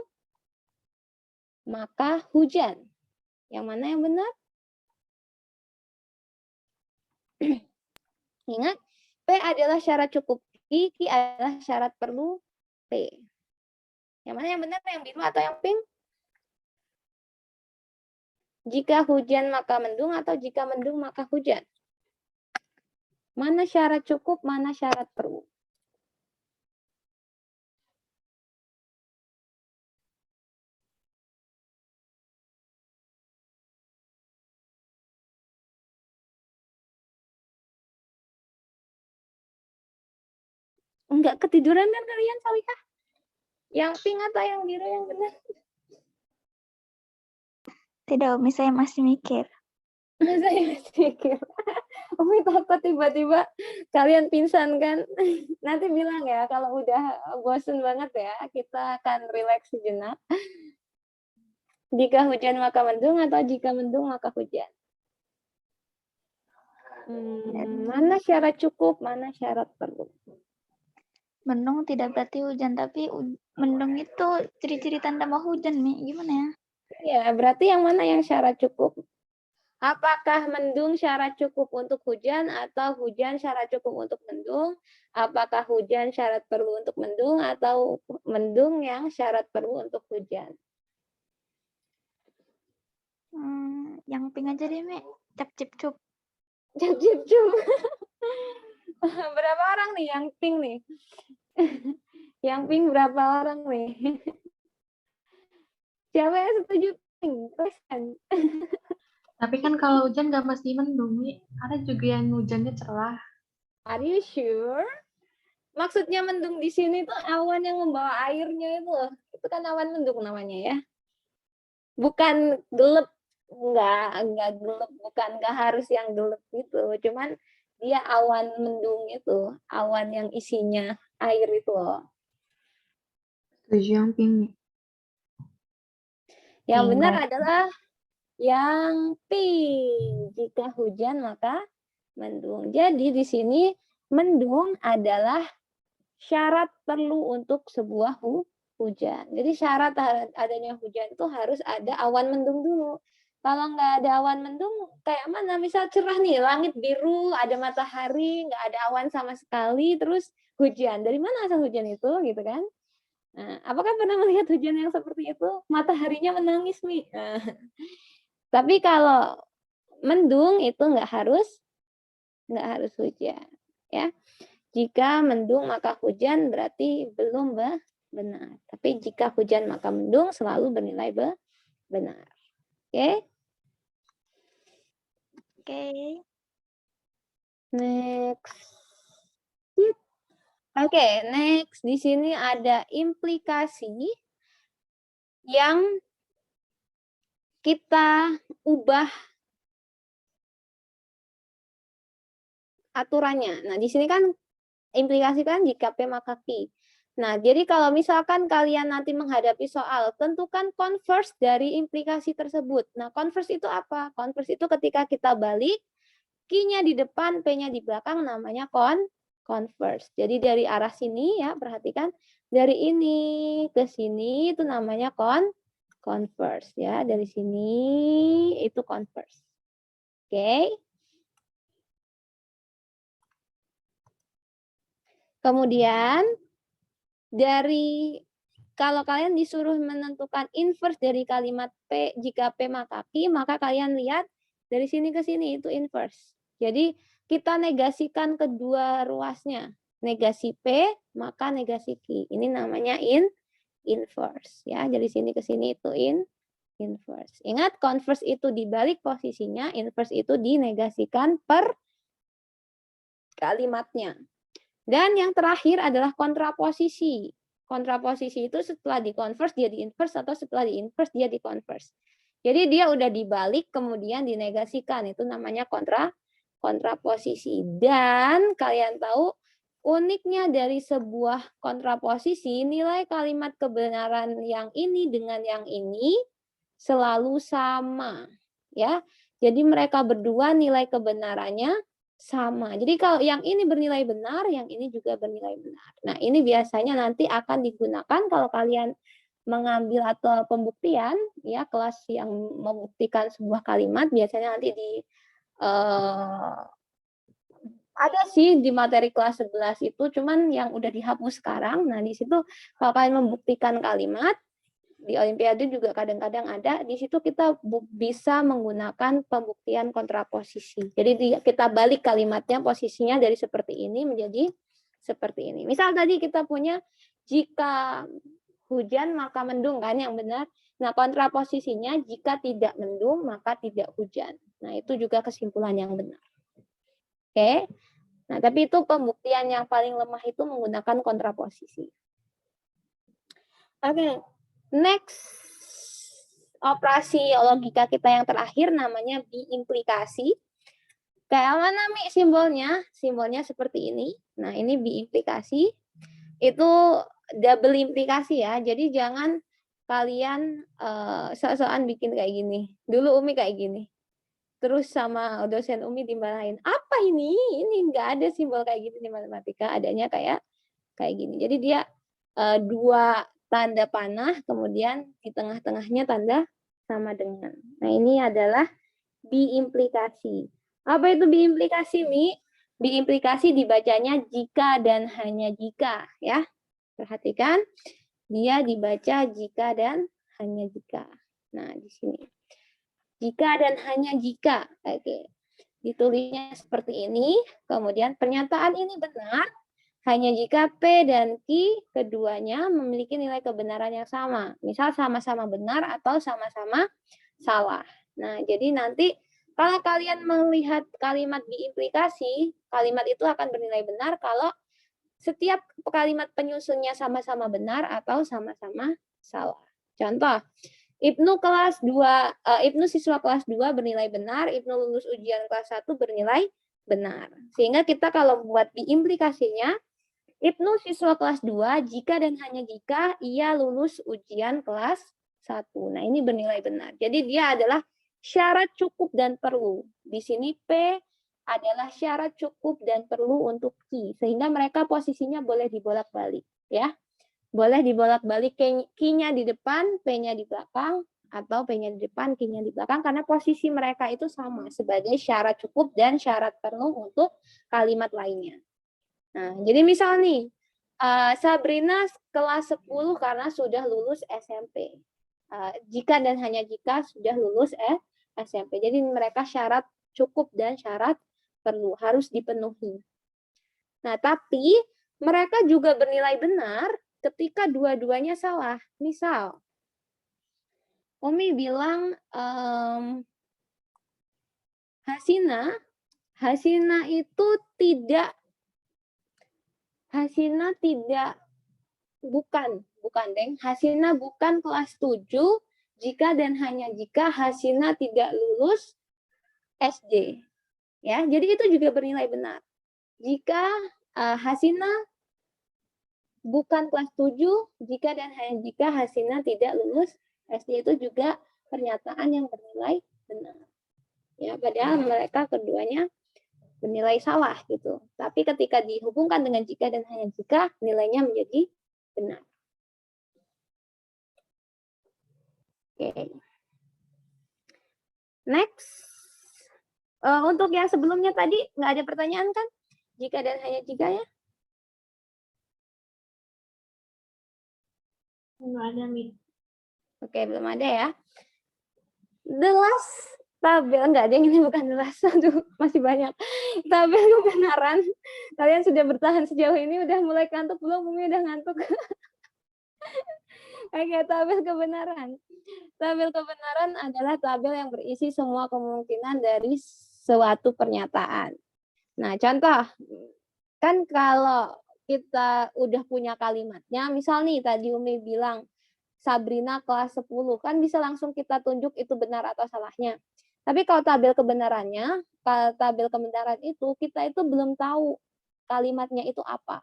maka hujan. Yang mana yang benar? Ingat, P adalah syarat cukup Q adalah syarat perlu P. Yang mana yang benar, yang biru atau yang pink? Jika hujan maka mendung atau jika mendung maka hujan? Mana syarat cukup, mana syarat perlu? Enggak ketiduran kan kalian, Salika? Yang pink atau yang biru yang benar? Tidak, Umi, saya masih mikir. Saya masih mikir. Umi takut tiba-tiba kalian pingsan kan. Nanti bilang ya kalau udah bosen banget ya, kita akan rileks sejenak. Jika hujan maka mendung atau jika mendung maka hujan? Mana syarat cukup, mana syarat perlu? Mendung tidak berarti hujan, tapi mendung itu ciri-ciri tanda mau hujan, Mi. Gimana ya? Ya, berarti yang mana yang syarat cukup? Apakah mendung syarat cukup untuk hujan atau hujan syarat cukup untuk mendung? Apakah hujan syarat perlu untuk mendung atau mendung yang syarat perlu untuk hujan? Yang pink aja deh, Mi. Cap cip cup. Cap cip cup. Berapa orang nih yang pink nih? Yang pink berapa orang nih? Siapa yang setuju pink? Persen. Tapi kan kalau hujan nggak mesti mendung, Mi. Ada juga yang hujannya cerah. Are you sure? Maksudnya mendung di sini tuh awan yang membawa airnya itu. Itu kan awan mendung namanya ya. Bukan gelap, enggak gelap, enggak harus yang gelap gitu. Cuman dia awan mendung itu, awan yang isinya air itu loh. Setuju yang pink, Mi. Yang Pink, benar berarti. adalah yang pink. Jika hujan maka mendung. Jadi di sini mendung adalah syarat perlu untuk sebuah hujan. Jadi syarat adanya hujan itu harus ada awan mendung dulu. Kalau nggak ada awan mendung, kayak mana? Misal cerah nih, langit biru, ada matahari, nggak ada awan sama sekali, terus hujan. Dari mana asal hujan itu, gitu kan? Nah, apakah pernah melihat hujan yang seperti itu? Mataharinya menangis, Mi. Nah, tapi kalau mendung itu nggak harus hujan, ya. Jika mendung maka hujan berarti belum benar. Tapi jika hujan maka mendung selalu bernilai benar. Oke? Oke. Next. Oke, next. Di sini ada implikasi yang kita ubah aturannya. Nah, di sini kan implikasi kan jika P maka Q. Nah, jadi kalau misalkan kalian nanti menghadapi soal, tentukan converse dari implikasi tersebut. Nah, converse itu apa? Converse itu ketika kita balik, Q-nya di depan, P-nya di belakang, namanya converse. Jadi dari arah sini ya, perhatikan. Dari ini ke sini itu namanya converse ya. Dari sini itu converse. Oke. Kemudian dari kalau kalian disuruh menentukan inverse dari kalimat P, jika P maka Q, maka kalian lihat dari sini ke sini itu inverse. Jadi kita negasikan kedua ruasnya. Negasi P, maka negasi Q. Ini namanya inverse. Ya, dari sini ke sini itu inverse. Ingat, converse itu dibalik posisinya, inverse itu dinegasikan per kalimatnya. Dan yang terakhir adalah kontraposisi. Kontraposisi itu setelah di-converse dia di-inverse atau setelah di-inverse dia di-converse. Jadi dia udah dibalik kemudian dinegasikan, itu namanya kontraposisi. Dan kalian tahu uniknya dari sebuah kontraposisi, nilai kalimat kebenaran yang ini dengan yang ini selalu sama, ya. Jadi mereka berdua nilai kebenarannya sama. Jadi kalau yang ini bernilai benar, yang ini juga bernilai benar. Nah, ini biasanya nanti akan digunakan kalau kalian mengambil atau pembuktian, ya, kelas yang membuktikan sebuah kalimat biasanya nanti di ada sih di materi kelas 11 itu, cuman yang udah dihapus sekarang. Nah, di situ kalau kalian membuktikan kalimat, di Olimpiade juga kadang-kadang ada, di situ kita bisa menggunakan pembuktian kontraposisi. Jadi kita balik kalimatnya, posisinya dari seperti ini menjadi seperti ini. Misal tadi kita punya jika hujan maka mendung, kan yang benar. Nah, kontraposisinya jika tidak mendung maka tidak hujan. Nah, itu juga kesimpulan yang benar. Oke. Nah, tapi itu pembuktian yang paling lemah itu menggunakan kontraposisi. Oke. Next, operasi logika kita yang terakhir namanya biimplikasi. Kayak mana Mi simbolnya? Simbolnya seperti ini. Nah, ini biimplikasi. Itu double implikasi ya. Jadi jangan kalian sok-sokan bikin kayak gini. Dulu Umi kayak gini. Terus sama dosen Umi dimarahin. Apa ini? Ini nggak ada simbol kayak gini di matematika. Adanya kayak gini. Jadi dia dua tanda panah, kemudian di tengah-tengahnya tanda sama dengan. Nah, ini adalah biimplikasi. Apa itu biimplikasi, Mi? Biimplikasi dibacanya jika dan hanya jika, ya. Perhatikan, dia dibaca jika dan hanya jika. Nah, di sini. Jika dan hanya jika. Oke. Ditulisnya seperti ini, kemudian pernyataan ini benar hanya jika P dan Q keduanya memiliki nilai kebenaran yang sama. Misal sama-sama benar atau sama-sama salah. Nah, jadi nanti kalau kalian melihat kalimat biimplikasi, kalimat itu akan bernilai benar kalau setiap kalimat penyusunnya sama-sama benar atau sama-sama salah. Contoh, Ibnu siswa kelas 2 bernilai benar, Ibnu lulus ujian kelas 1 bernilai benar. Sehingga kita kalau buat diimplikasinya, Ibnu siswa kelas 2 jika dan hanya jika ia lulus ujian kelas 1. Nah, ini bernilai benar. Jadi dia adalah syarat cukup dan perlu. Di sini P adalah syarat cukup dan perlu untuk Q. Sehingga mereka posisinya boleh dibolak-balik, ya. Boleh dibolak-balik, Q-nya di depan, P-nya di belakang, atau P-nya di depan, Q-nya di belakang, karena posisi mereka itu sama sebagai syarat cukup dan syarat perlu untuk kalimat lainnya. Nah, jadi misal nih, Sabrina kelas 10 karena sudah lulus SMP. Jika dan hanya jika sudah lulus SMP. Jadi mereka syarat cukup dan syarat perlu harus dipenuhi. Nah, tapi mereka juga bernilai benar ketika dua-duanya salah. Misal, Umi bilang Hasina itu tidak Hasina bukan kelas 7 jika dan hanya jika Hasina tidak lulus SD. Ya, jadi itu juga bernilai benar. Jika Hasina bukan kelas 7 jika dan hanya jika Hasina tidak lulus SD, itu juga pernyataan yang bernilai benar. Ya, padahal mereka keduanya bernilai salah gitu. Tapi ketika dihubungkan dengan jika dan hanya jika, nilainya menjadi benar. Oke. Next. Untuk yang sebelumnya tadi nggak ada pertanyaan kan? Jika dan hanya jika ya? Nggak ada, Mi. Oke, belum ada ya. The last tabel, enggak ada yang ini bukan the last, aduh, masih banyak. Tabel kebenaran. Kalian sudah bertahan sejauh ini, udah mulai ngantuk belum? Umi udah ngantuk. Oke, tabel kebenaran. Tabel kebenaran adalah tabel yang berisi semua kemungkinan dari suatu pernyataan. Nah, contoh, kan kalau kita udah punya kalimatnya, misal nih tadi Umi bilang, Sabrina kelas 10, kan bisa langsung kita tunjuk itu benar atau salahnya. Tapi kalau tabel kebenarannya, tabel kebenaran itu kita itu belum tahu kalimatnya itu apa.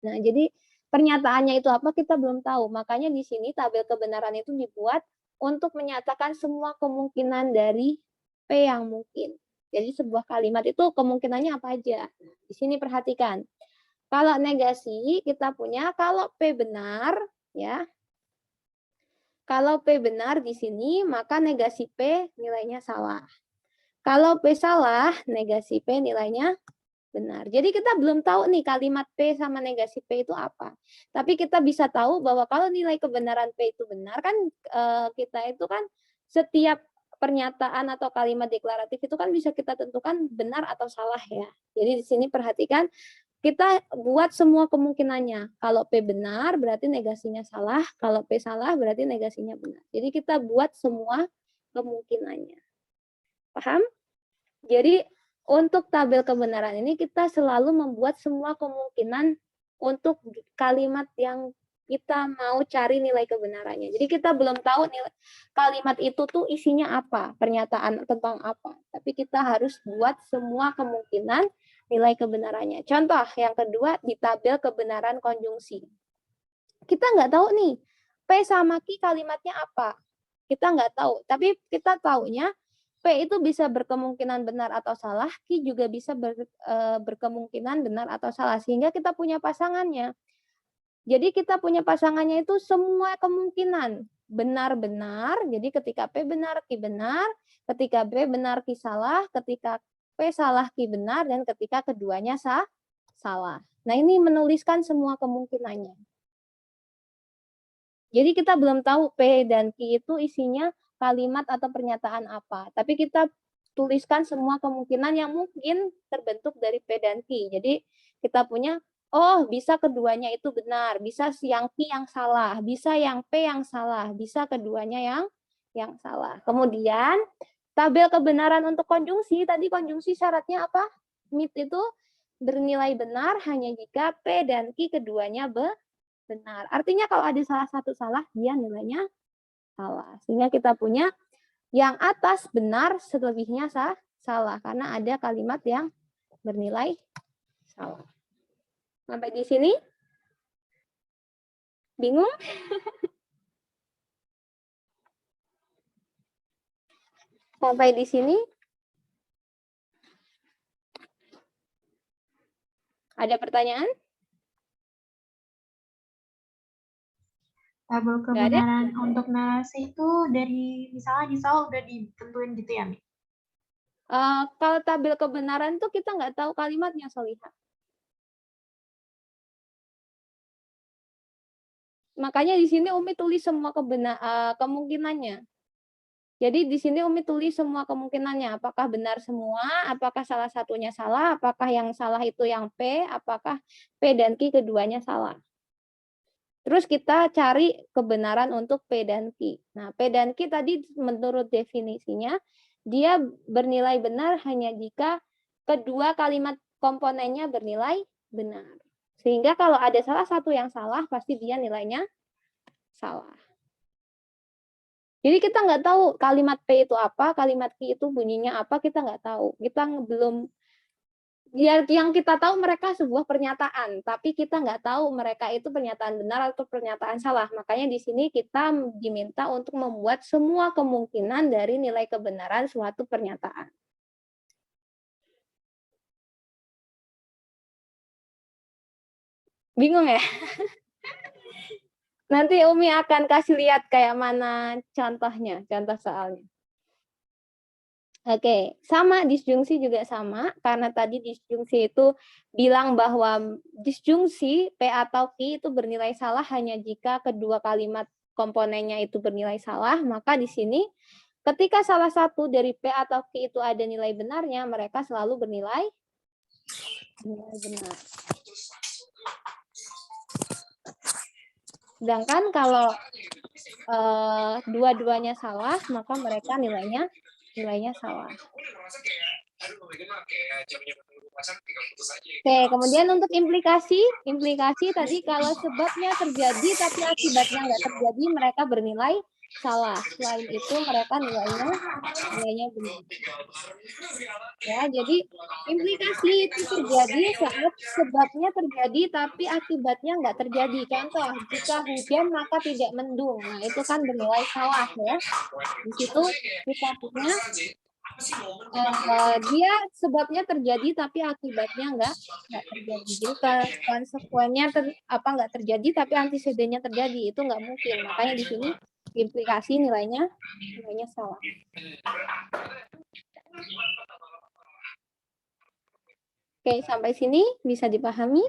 Nah, jadi pernyataannya itu apa kita belum tahu. Makanya di sini tabel kebenaran itu dibuat untuk menyatakan semua kemungkinan dari P yang mungkin. Jadi sebuah kalimat itu kemungkinannya apa aja. Di sini perhatikan. Kalau negasi kita punya kalau P benar ya. Kalau P benar di sini, maka negasi P nilainya salah. Kalau P salah, negasi P nilainya benar. Jadi kita belum tahu nih kalimat P sama negasi P itu apa. Tapi kita bisa tahu bahwa kalau nilai kebenaran P itu benar, kan kita itu kan setiap pernyataan atau kalimat deklaratif itu kan bisa kita tentukan benar atau salah ya. Jadi di sini perhatikan, kita buat semua kemungkinannya. Kalau P benar berarti negasinya salah, kalau P salah berarti negasinya benar. Jadi kita buat semua kemungkinannya. Paham? Jadi untuk tabel kebenaran ini kita selalu membuat semua kemungkinan untuk kalimat yang kita mau cari nilai kebenarannya. Jadi kita belum tahu nilai kalimat itu tuh isinya apa, pernyataan tentang apa. Tapi kita harus buat semua kemungkinan nilai kebenarannya. Contoh yang kedua di tabel kebenaran konjungsi. Kita nggak tahu nih, P sama Q kalimatnya apa. Kita nggak tahu, tapi kita taunya P itu bisa berkemungkinan benar atau salah, Q juga bisa berkemungkinan benar atau salah. Sehingga kita punya pasangannya. Jadi kita punya pasangannya itu semua kemungkinan. Benar-benar, jadi ketika P benar, Q benar. Ketika B benar, Q salah. Ketika P salah, Q benar. Dan ketika keduanya salah. Nah ini menuliskan semua kemungkinannya. Jadi kita belum tahu P dan Q itu isinya kalimat atau pernyataan apa. Tapi kita tuliskan semua kemungkinan yang mungkin terbentuk dari P dan Q. Jadi kita punya, oh bisa keduanya itu benar, bisa yang Q yang salah, bisa yang P yang salah, bisa keduanya yang salah. Kemudian tabel kebenaran untuk konjungsi, tadi konjungsi syaratnya apa? MIT itu bernilai benar hanya jika P dan Q keduanya benar. Artinya kalau ada salah satu salah, dia nilainya salah. Sehingga kita punya yang atas benar, selebihnya salah. Karena ada kalimat yang bernilai salah. Sampai di sini? Bingung? Sampai di sini? Ada pertanyaan? Tabel kebenaran untuk narasi itu dari misalnya di soal udah ditentuin gitu ya, Mi? Kalau tabel kebenaran itu kita nggak tahu kalimatnya, Solihah. Makanya di sini Umi tulis semua kemungkinannya. Jadi di sini Umi tulis semua kemungkinannya. Apakah benar semua? Apakah salah satunya salah? Apakah yang salah itu yang P? Apakah P dan Q keduanya salah? Terus kita cari kebenaran untuk P dan Q. Nah, P dan Q tadi menurut definisinya, dia bernilai benar hanya jika kedua kalimat komponennya bernilai benar. Sehingga kalau ada salah satu yang salah, pasti dia nilainya salah. Jadi kita nggak tahu kalimat P itu apa, kalimat Q itu bunyinya apa, kita nggak tahu. Kita belum, yang kita tahu mereka sebuah pernyataan, tapi kita nggak tahu mereka itu pernyataan benar atau pernyataan salah. Makanya di sini kita diminta untuk membuat semua kemungkinan dari nilai kebenaran suatu pernyataan. Bingung ya? Nanti Umi akan kasih lihat kayak mana contohnya, contoh soalnya. Oke, sama disjungsi juga sama, karena tadi disjungsi itu bilang bahwa disjungsi P atau Q itu bernilai salah hanya jika kedua kalimat komponennya itu bernilai salah, maka di sini ketika salah satu dari P atau Q itu ada nilai benarnya, mereka selalu bernilai benar. Sedangkan kalau dua-duanya salah, maka mereka nilainya salah. Oke, kemudian untuk implikasi tadi kalau sebabnya terjadi tapi akibatnya nggak terjadi, mereka bernilai salah. Selain itu mereka nilainya benar. Ya, jadi implikasi itu terjadi saat sebabnya terjadi tapi akibatnya nggak terjadi. Contoh, jika hujan maka tidak mendung. Nah, itu kan bernilai salah ya. Di situ kita punya dia sebabnya terjadi tapi akibatnya nggak terjadi. Jadi konsekuennya nggak terjadi tapi antecedennya terjadi, itu nggak mungkin. Makanya di sini implikasi nilainya salah. Oke, sampai sini bisa dipahami?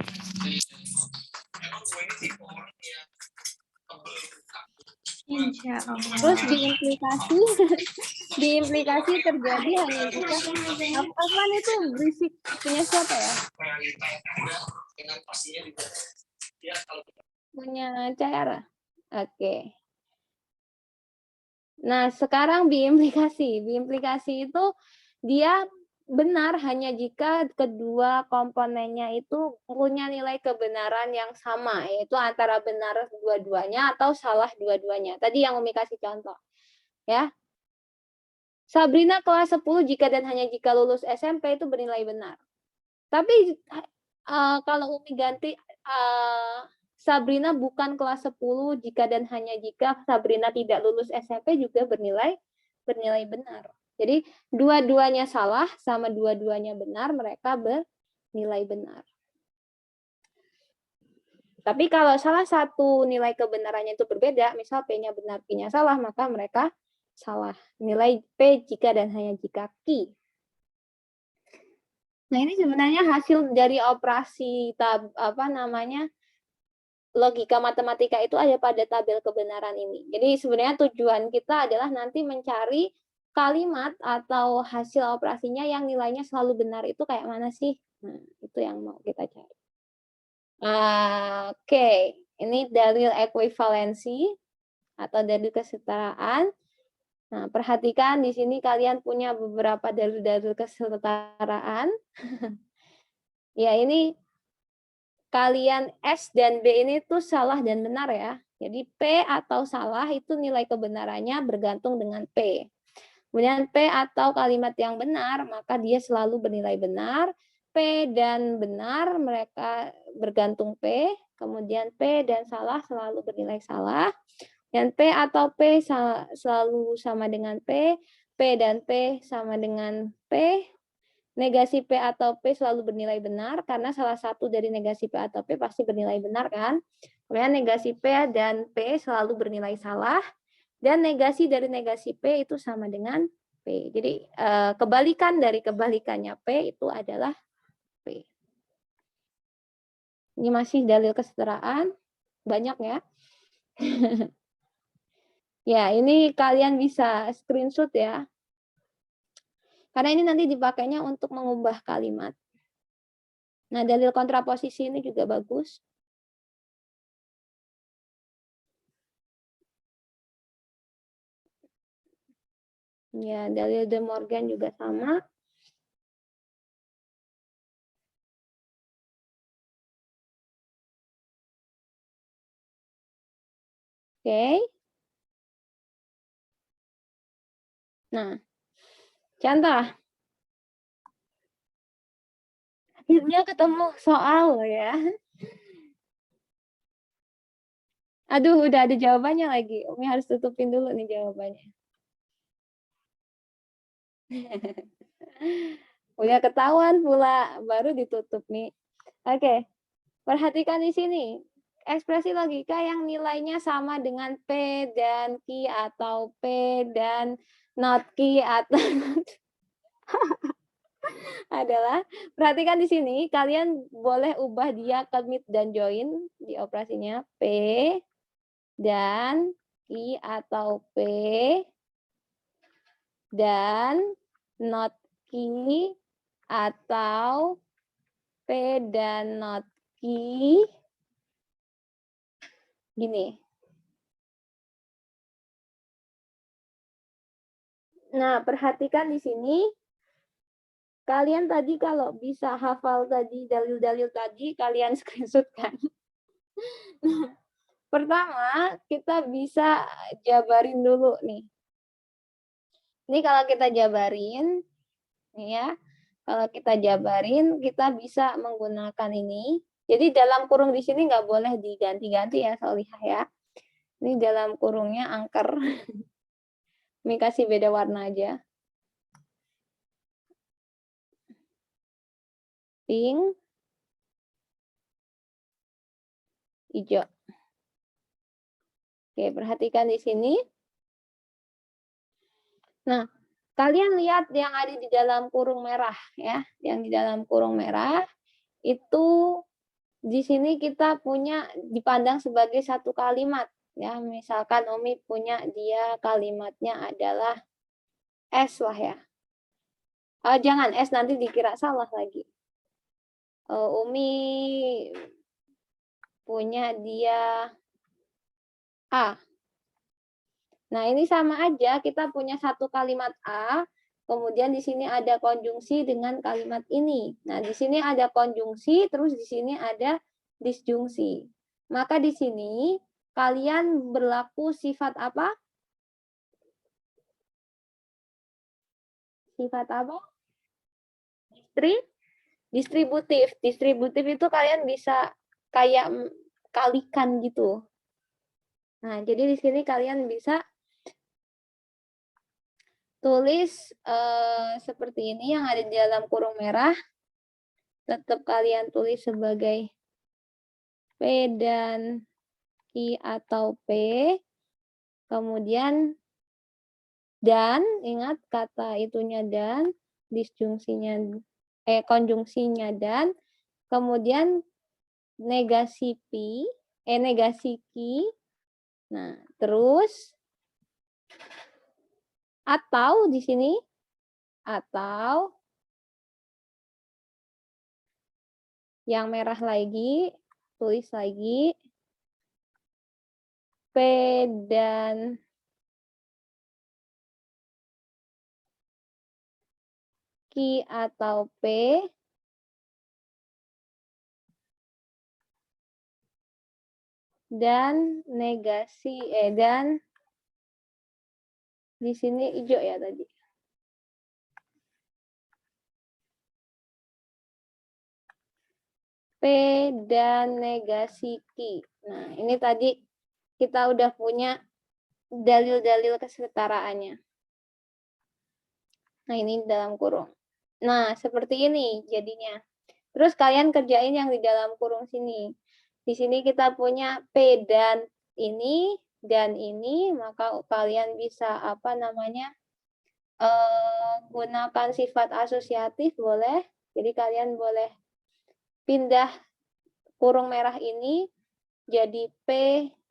Insya Allah. Terus diimplikasi terjadi hanya jika Afwan itu berisik, punya siapa ya? Punya Cara. Oke. Nah, sekarang biimplikasi itu dia benar hanya jika kedua komponennya itu punya nilai kebenaran yang sama, yaitu antara benar dua-duanya atau salah dua-duanya. Tadi yang Umi kasih contoh. Ya. Sabrina kelas 10 jika dan hanya jika lulus SMP itu bernilai benar. Tapi kalau Umi ganti Sabrina bukan kelas 10 jika dan hanya jika Sabrina tidak lulus SMP juga bernilai benar. Jadi dua-duanya salah sama dua-duanya benar, mereka bernilai benar. Tapi kalau salah satu nilai kebenarannya itu berbeda, misal P-nya benar, Q-nya salah, maka mereka salah. Nilai P jika dan hanya jika Q. Nah, ini sebenarnya hasil dari operasi logika matematika itu ada pada tabel kebenaran ini. Jadi sebenarnya tujuan kita adalah nanti mencari kalimat atau hasil operasinya yang nilainya selalu benar itu kayak mana sih? Nah, itu yang mau kita cari. Oke, ini dalil ekuivalensi atau dalil kesetaraan. Nah, perhatikan di sini kalian punya beberapa dalil-dalil kesetaraan. Ya, ini kalian S dan B ini tuh salah dan benar ya. Jadi P atau salah itu nilai kebenarannya bergantung dengan P. Kemudian P atau kalimat yang benar, maka dia selalu bernilai benar. P dan benar mereka bergantung P. Kemudian P dan salah selalu bernilai salah. Dan P atau P selalu sama dengan P. P dan P sama dengan P. Negasi P atau P selalu bernilai benar, karena salah satu dari negasi P atau P pasti bernilai benar kan. Kemudian negasi P dan P selalu bernilai salah, dan negasi dari negasi P itu sama dengan P. Jadi kebalikan dari kebalikannya P itu adalah P. Ini masih dalil kesetaraan, banyak ya. Ya, ini kalian bisa screenshot ya. Karena ini nanti dipakainya untuk mengubah kalimat. Nah, dalil kontraposisi ini juga bagus. Ya, dalil De Morgan juga sama. Oke. Nah, contoh. Akhirnya ketemu soal ya. Aduh, udah ada jawabannya lagi. Umi harus tutupin dulu nih jawabannya. Udah ketahuan pula, baru ditutup nih. Oke, perhatikan di sini. Ekspresi logika yang nilainya sama dengan P dan Q atau P dan not Q atau adalah, perhatikan di sini, kalian boleh ubah dia ke mid dan join di operasinya P dan Q atau P dan not Q atau P dan not Q gini. Nah, perhatikan di sini kalian tadi kalau bisa hafal tadi dalil-dalil tadi, kalian screenshot kan. Pertama, kita bisa jabarin dulu nih. Ini kalau kita jabarin, nih ya, kalau kita jabarin, kita bisa menggunakan ini. Jadi dalam kurung di sini nggak boleh diganti-ganti ya, Solihah ya. Ini dalam kurungnya angker. Ini kasih beda warna aja. Pink, hijau. Oke, perhatikan di sini. Nah, kalian lihat yang ada di dalam kurung merah ya, yang di dalam kurung merah itu di sini kita punya dipandang sebagai satu kalimat ya. Misalkan Umi punya dia kalimatnya adalah S lah ya. Jangan S nanti dikira salah lagi. Umi punya dia A. Nah, ini sama aja, kita punya satu kalimat A, kemudian di sini ada konjungsi dengan kalimat ini. Nah, di sini ada konjungsi, terus di sini ada disjungsi. Maka di sini kalian berlaku sifat apa? Sifat apa? Distributif. Distributif itu kalian bisa kayak kalikan gitu. Nah, jadi di sini kalian bisa tulis seperti ini yang ada di dalam kurung merah. Tetap kalian tulis sebagai P dan I atau P. Kemudian dan, ingat kata itunya dan, disjungsinya, konjungsinya dan. Kemudian negasi P, negasi Ki. Nah, terus atau di sini atau yang merah lagi, tulis lagi P dan Ki atau P dan negasi dan di sini hijau ya tadi. P dan negasi Ki. Nah, ini tadi kita udah punya dalil-dalil kesetaraannya. Nah, ini dalam kurung. Nah, seperti ini jadinya. Terus kalian kerjain yang di dalam kurung sini. Di sini kita punya P dan ini, maka kalian bisa apa namanya? Gunakan sifat asosiatif boleh. Jadi kalian boleh pindah kurung merah ini jadi P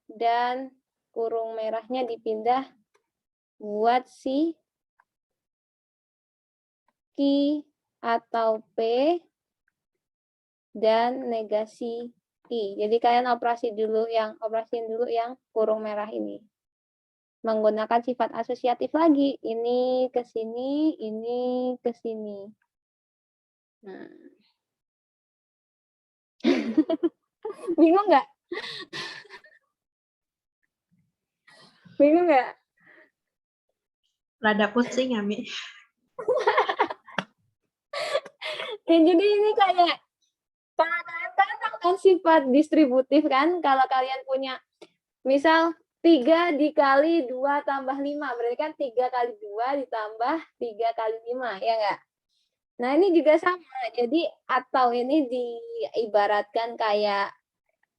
dan kurung merahnya dipindah buat si Ki atau P dan negasi Ki. Jadi kalian operasiin dulu yang kurung merah ini. Menggunakan sifat asosiatif lagi. Ini ke sini, ini ke sini. Nah. Bingung nggak? Bingung nggak? Rada pusing ya, Mi. Ya, jadi ini kayak kalau kalian tahu kan sifat distributif kan, kalau kalian punya misal 3 dikali 2 tambah 5, berarti kan 3 kali 2 ditambah 3 kali 5, ya nggak? Nah, ini juga sama. Jadi, atau ini diibaratkan kayak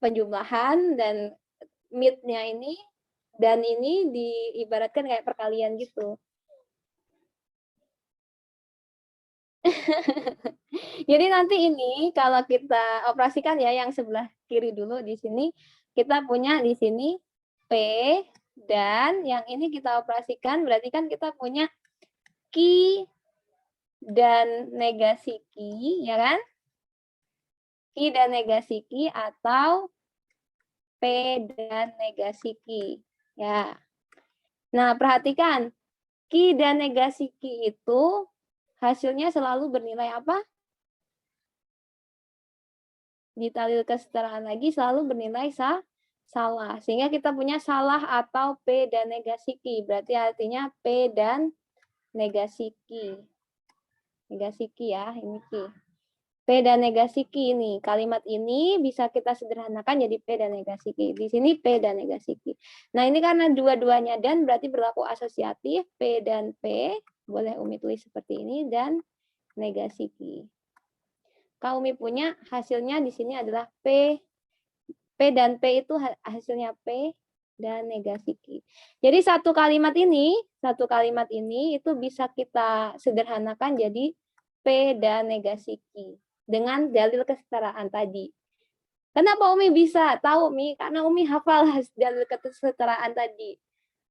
penjumlahan dan mid-nya ini, dan ini diibaratkan kayak perkalian gitu. Jadi nanti ini kalau kita operasikan ya yang sebelah kiri dulu di sini, kita punya di sini P dan yang ini kita operasikan berarti kan kita punya Ki dan negasi Ki, ya kan? Ki dan negasi Ki atau P dan negasi Ki. Ya. Nah, perhatikan. Ki dan negasi Ki itu hasilnya selalu bernilai apa? Di dalil kesetaraan lagi selalu bernilai salah. Sehingga kita punya salah atau P dan negasi Q. Berarti artinya P dan negasi Q. Negasi Q ya, ini Q. P dan negasi Q ini. Kalimat ini bisa kita sederhanakan jadi P dan negasi Q. Di sini P dan negasi Q. Nah, ini karena dua-duanya dan berarti berlaku asosiatif. P dan P. Boleh Umi tulis seperti ini. Dan negasi Q. Kalau Umi punya hasilnya di sini adalah P dan P itu hasilnya P dan negasi Q. Jadi satu kalimat ini itu bisa kita sederhanakan jadi P dan negasi Q dengan dalil kesetaraan tadi. Kenapa Umi bisa tahu, Umi? Karena Umi hafal dalil kesetaraan tadi.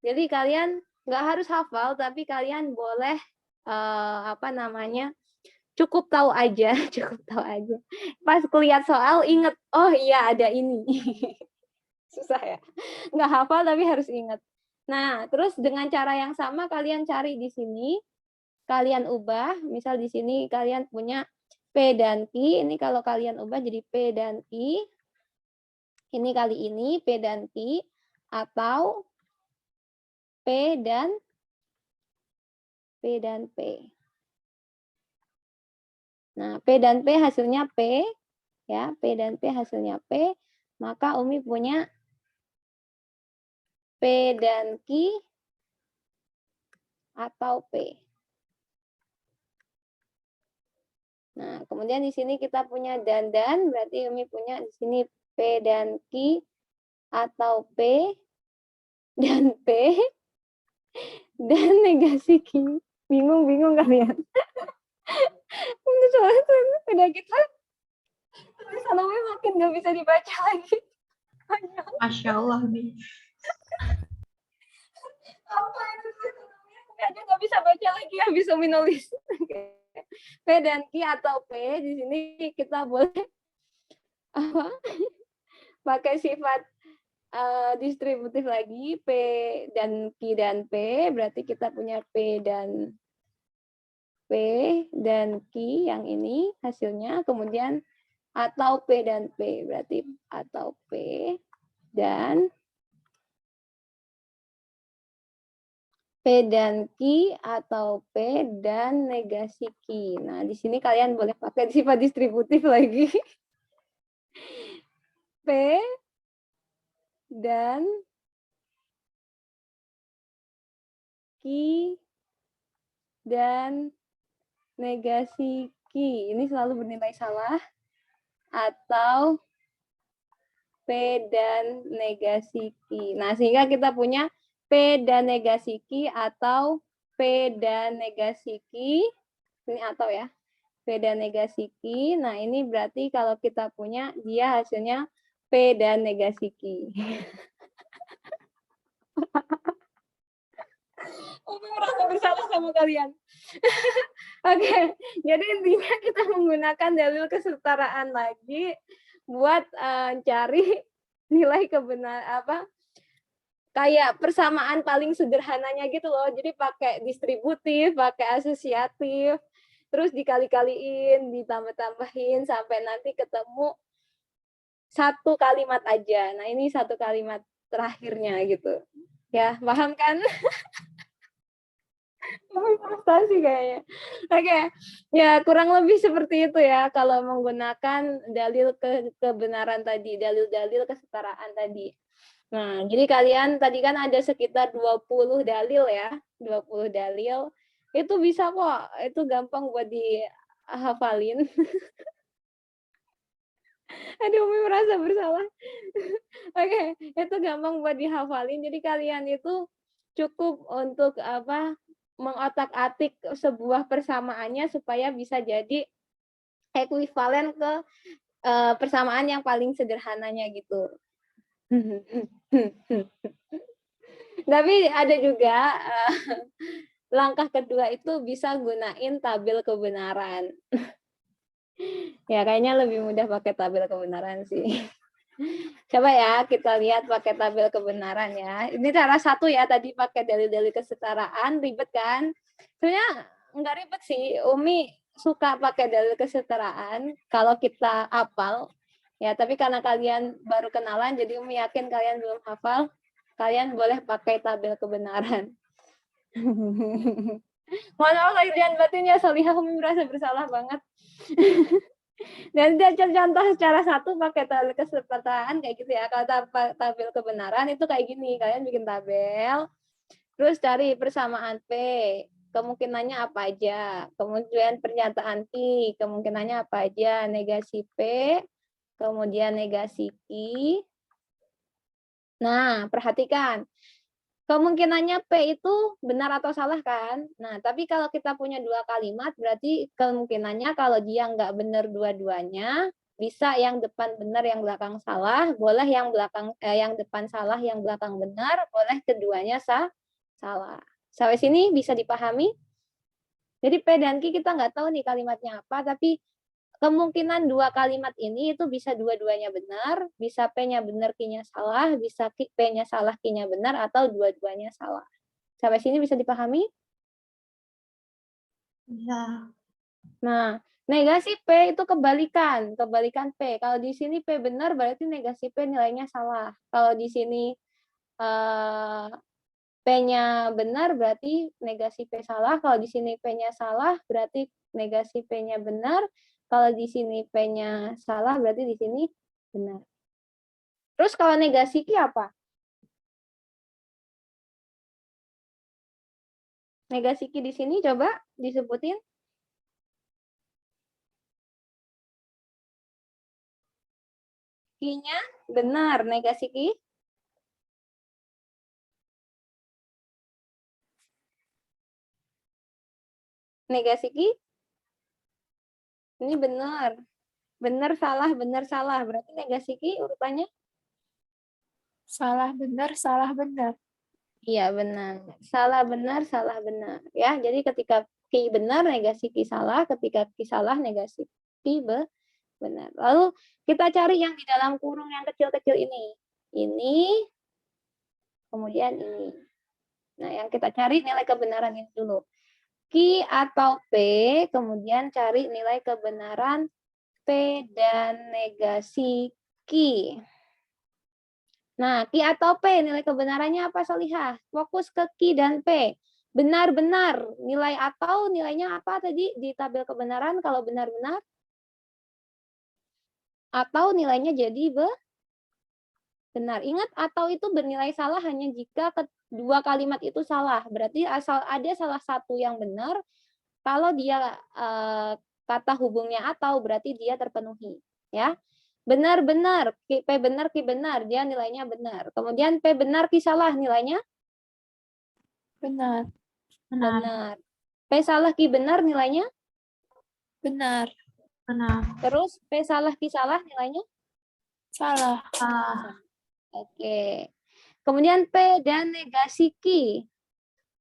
Jadi kalian nggak harus hafal, tapi kalian boleh cukup tahu aja, Pas lihat soal inget, oh iya ada ini. Susah ya. Nggak hafal tapi harus inget. Nah, terus dengan cara yang sama kalian cari di sini, kalian ubah, misal di sini kalian punya P dan Q, ini kalau kalian ubah jadi P dan Q, ini kali ini P dan Q, atau P dan P. Nah, P dan P hasilnya P, ya, P dan P hasilnya P, maka Umi punya P dan Q atau P. Nah, kemudian di sini kita punya dan, berarti Umi punya di sini P dan Q atau P dan P dan negasi Q. Bingung kalian? Ini soalnya udah kita tulisan Umi makin nggak bisa dibaca lagi. Masya Allah nih. Apa itu? Aja nggak bisa baca lagi, habis Umi nulis. P dan Q atau P di sini kita boleh pakai sifat distributif lagi, P dan Q dan P, berarti kita punya P dan Q yang ini hasilnya, kemudian atau P dan P, berarti atau P dan Q atau P dan negasi Q. Nah, di sini kalian boleh pakai sifat distributif lagi. P dan Q dan negasi Q. Ini selalu bernilai salah. Atau P dan negasi Q. Nah, sehingga kita punya P dan negasi Q atau P dan negasi Q. Ini atau ya. P dan negasi Q. Nah, ini berarti kalau kita punya, dia hasilnya P dan negasi Q. Umi merasa bersalah sama kalian. Oke, jadi intinya kita menggunakan dalil kesetaraan lagi buat cari nilai kebenaran kayak persamaan paling sederhananya gitu loh. Jadi pakai distributif, pakai asosiatif, terus dikali-kaliin, ditambah-tambahin sampai nanti ketemu satu kalimat aja. Nah, ini satu kalimat terakhirnya gitu. Ya, paham kan? Frustasi kayaknya. Oke, ya kurang lebih seperti itu ya kalau menggunakan dalil kebenaran tadi, dalil-dalil kesetaraan tadi. Nah, jadi kalian tadi kan ada sekitar 20 dalil ya, 20 dalil. Itu bisa kok, itu gampang buat dihafalin. Aduh, Umi merasa bersalah. Oke, itu gampang buat dihafalin. Jadi kalian itu cukup untuk mengotak-atik sebuah persamaannya supaya bisa jadi ekuivalen ke persamaan yang paling sederhananya gitu. Tapi ada juga langkah kedua itu bisa gunain tabel kebenaran. Ya kayaknya lebih mudah pakai tabel kebenaran sih. Coba ya kita lihat pakai tabel kebenaran ya. Ini cara satu ya, tadi pakai dalil-dalil kesetaraan, ribet kan? Sebenarnya nggak ribet sih. Umi suka pakai dalil kesetaraan kalau kita hafal. Ya, tapi karena kalian baru kenalan, jadi Umi yakin kalian belum hafal, kalian boleh pakai tabel kebenaran. Mohon maaf lahir dan batinnya, Solihah, Umi merasa bersalah banget. Dan dia contoh secara satu pakai tabel kesetaraan kayak gitu ya. Kalau tabel kebenaran itu kayak gini, kalian bikin tabel, terus cari persamaan P, kemungkinannya apa aja, kemudian pernyataan Q, kemungkinannya apa aja, negasi P, kemudian negasi Q. Nah, perhatikan. Kemungkinannya P itu benar atau salah kan? Nah, tapi kalau kita punya dua kalimat, berarti kemungkinannya kalau dia nggak benar dua-duanya, bisa yang depan benar, yang belakang salah, boleh yang yang depan salah, yang belakang benar, boleh keduanya salah. Sampai sini bisa dipahami? Jadi P dan Q kita nggak tahu nih kalimatnya apa, tapi kemungkinan dua kalimat ini itu bisa dua-duanya benar, bisa P-nya benar, Q-nya salah, bisa P-nya salah, Q-nya benar, atau dua-duanya salah. Sampai sini bisa dipahami? Bisa. Nah, negasi P itu kebalikan P. Kalau di sini P benar, berarti negasi P nilainya salah. Kalau di sini P-nya benar, berarti negasi P salah. Kalau di sini P-nya salah, berarti negasi P-nya benar. Kalau di sini P-nya salah, berarti di sini benar. Terus kalau negasi Q apa? Negasi Q di sini coba disebutin. Q-nya benar, negasi Q. Negasi Q. Ini benar. Benar, salah, benar, salah. Berarti negasi Q urutannya? Salah benar, salah benar. Iya, benar. Salah, benar, salah, benar. Ya, jadi ketika Q benar, negasi Q salah. Ketika Q salah, negasi Q benar. Lalu kita cari yang di dalam kurung yang kecil-kecil ini. Ini, kemudian ini. Nah, yang kita cari nilai kebenaran ini dulu. Q atau P, kemudian cari nilai kebenaran P dan negasi Q. Nah, Q atau P, nilai kebenarannya apa, Solihah? Fokus ke Q dan P. Benar-benar, nilai atau nilainya apa tadi di tabel kebenaran kalau benar-benar? Atau nilainya jadi benar. Ingat, atau itu bernilai salah hanya jika kedua kalimat itu salah. Berarti asal ada salah satu yang benar, kalau dia kata hubungnya atau, berarti dia terpenuhi. Ya. Benar-benar, P benar, Q benar, dia nilainya benar. Kemudian P benar, Q salah, nilainya Benar. benar. P salah, Q benar, nilainya Benar. Benar. terus P salah, Q salah, nilainya Salah. Salah. Oke. Kemudian P dan negasi Q.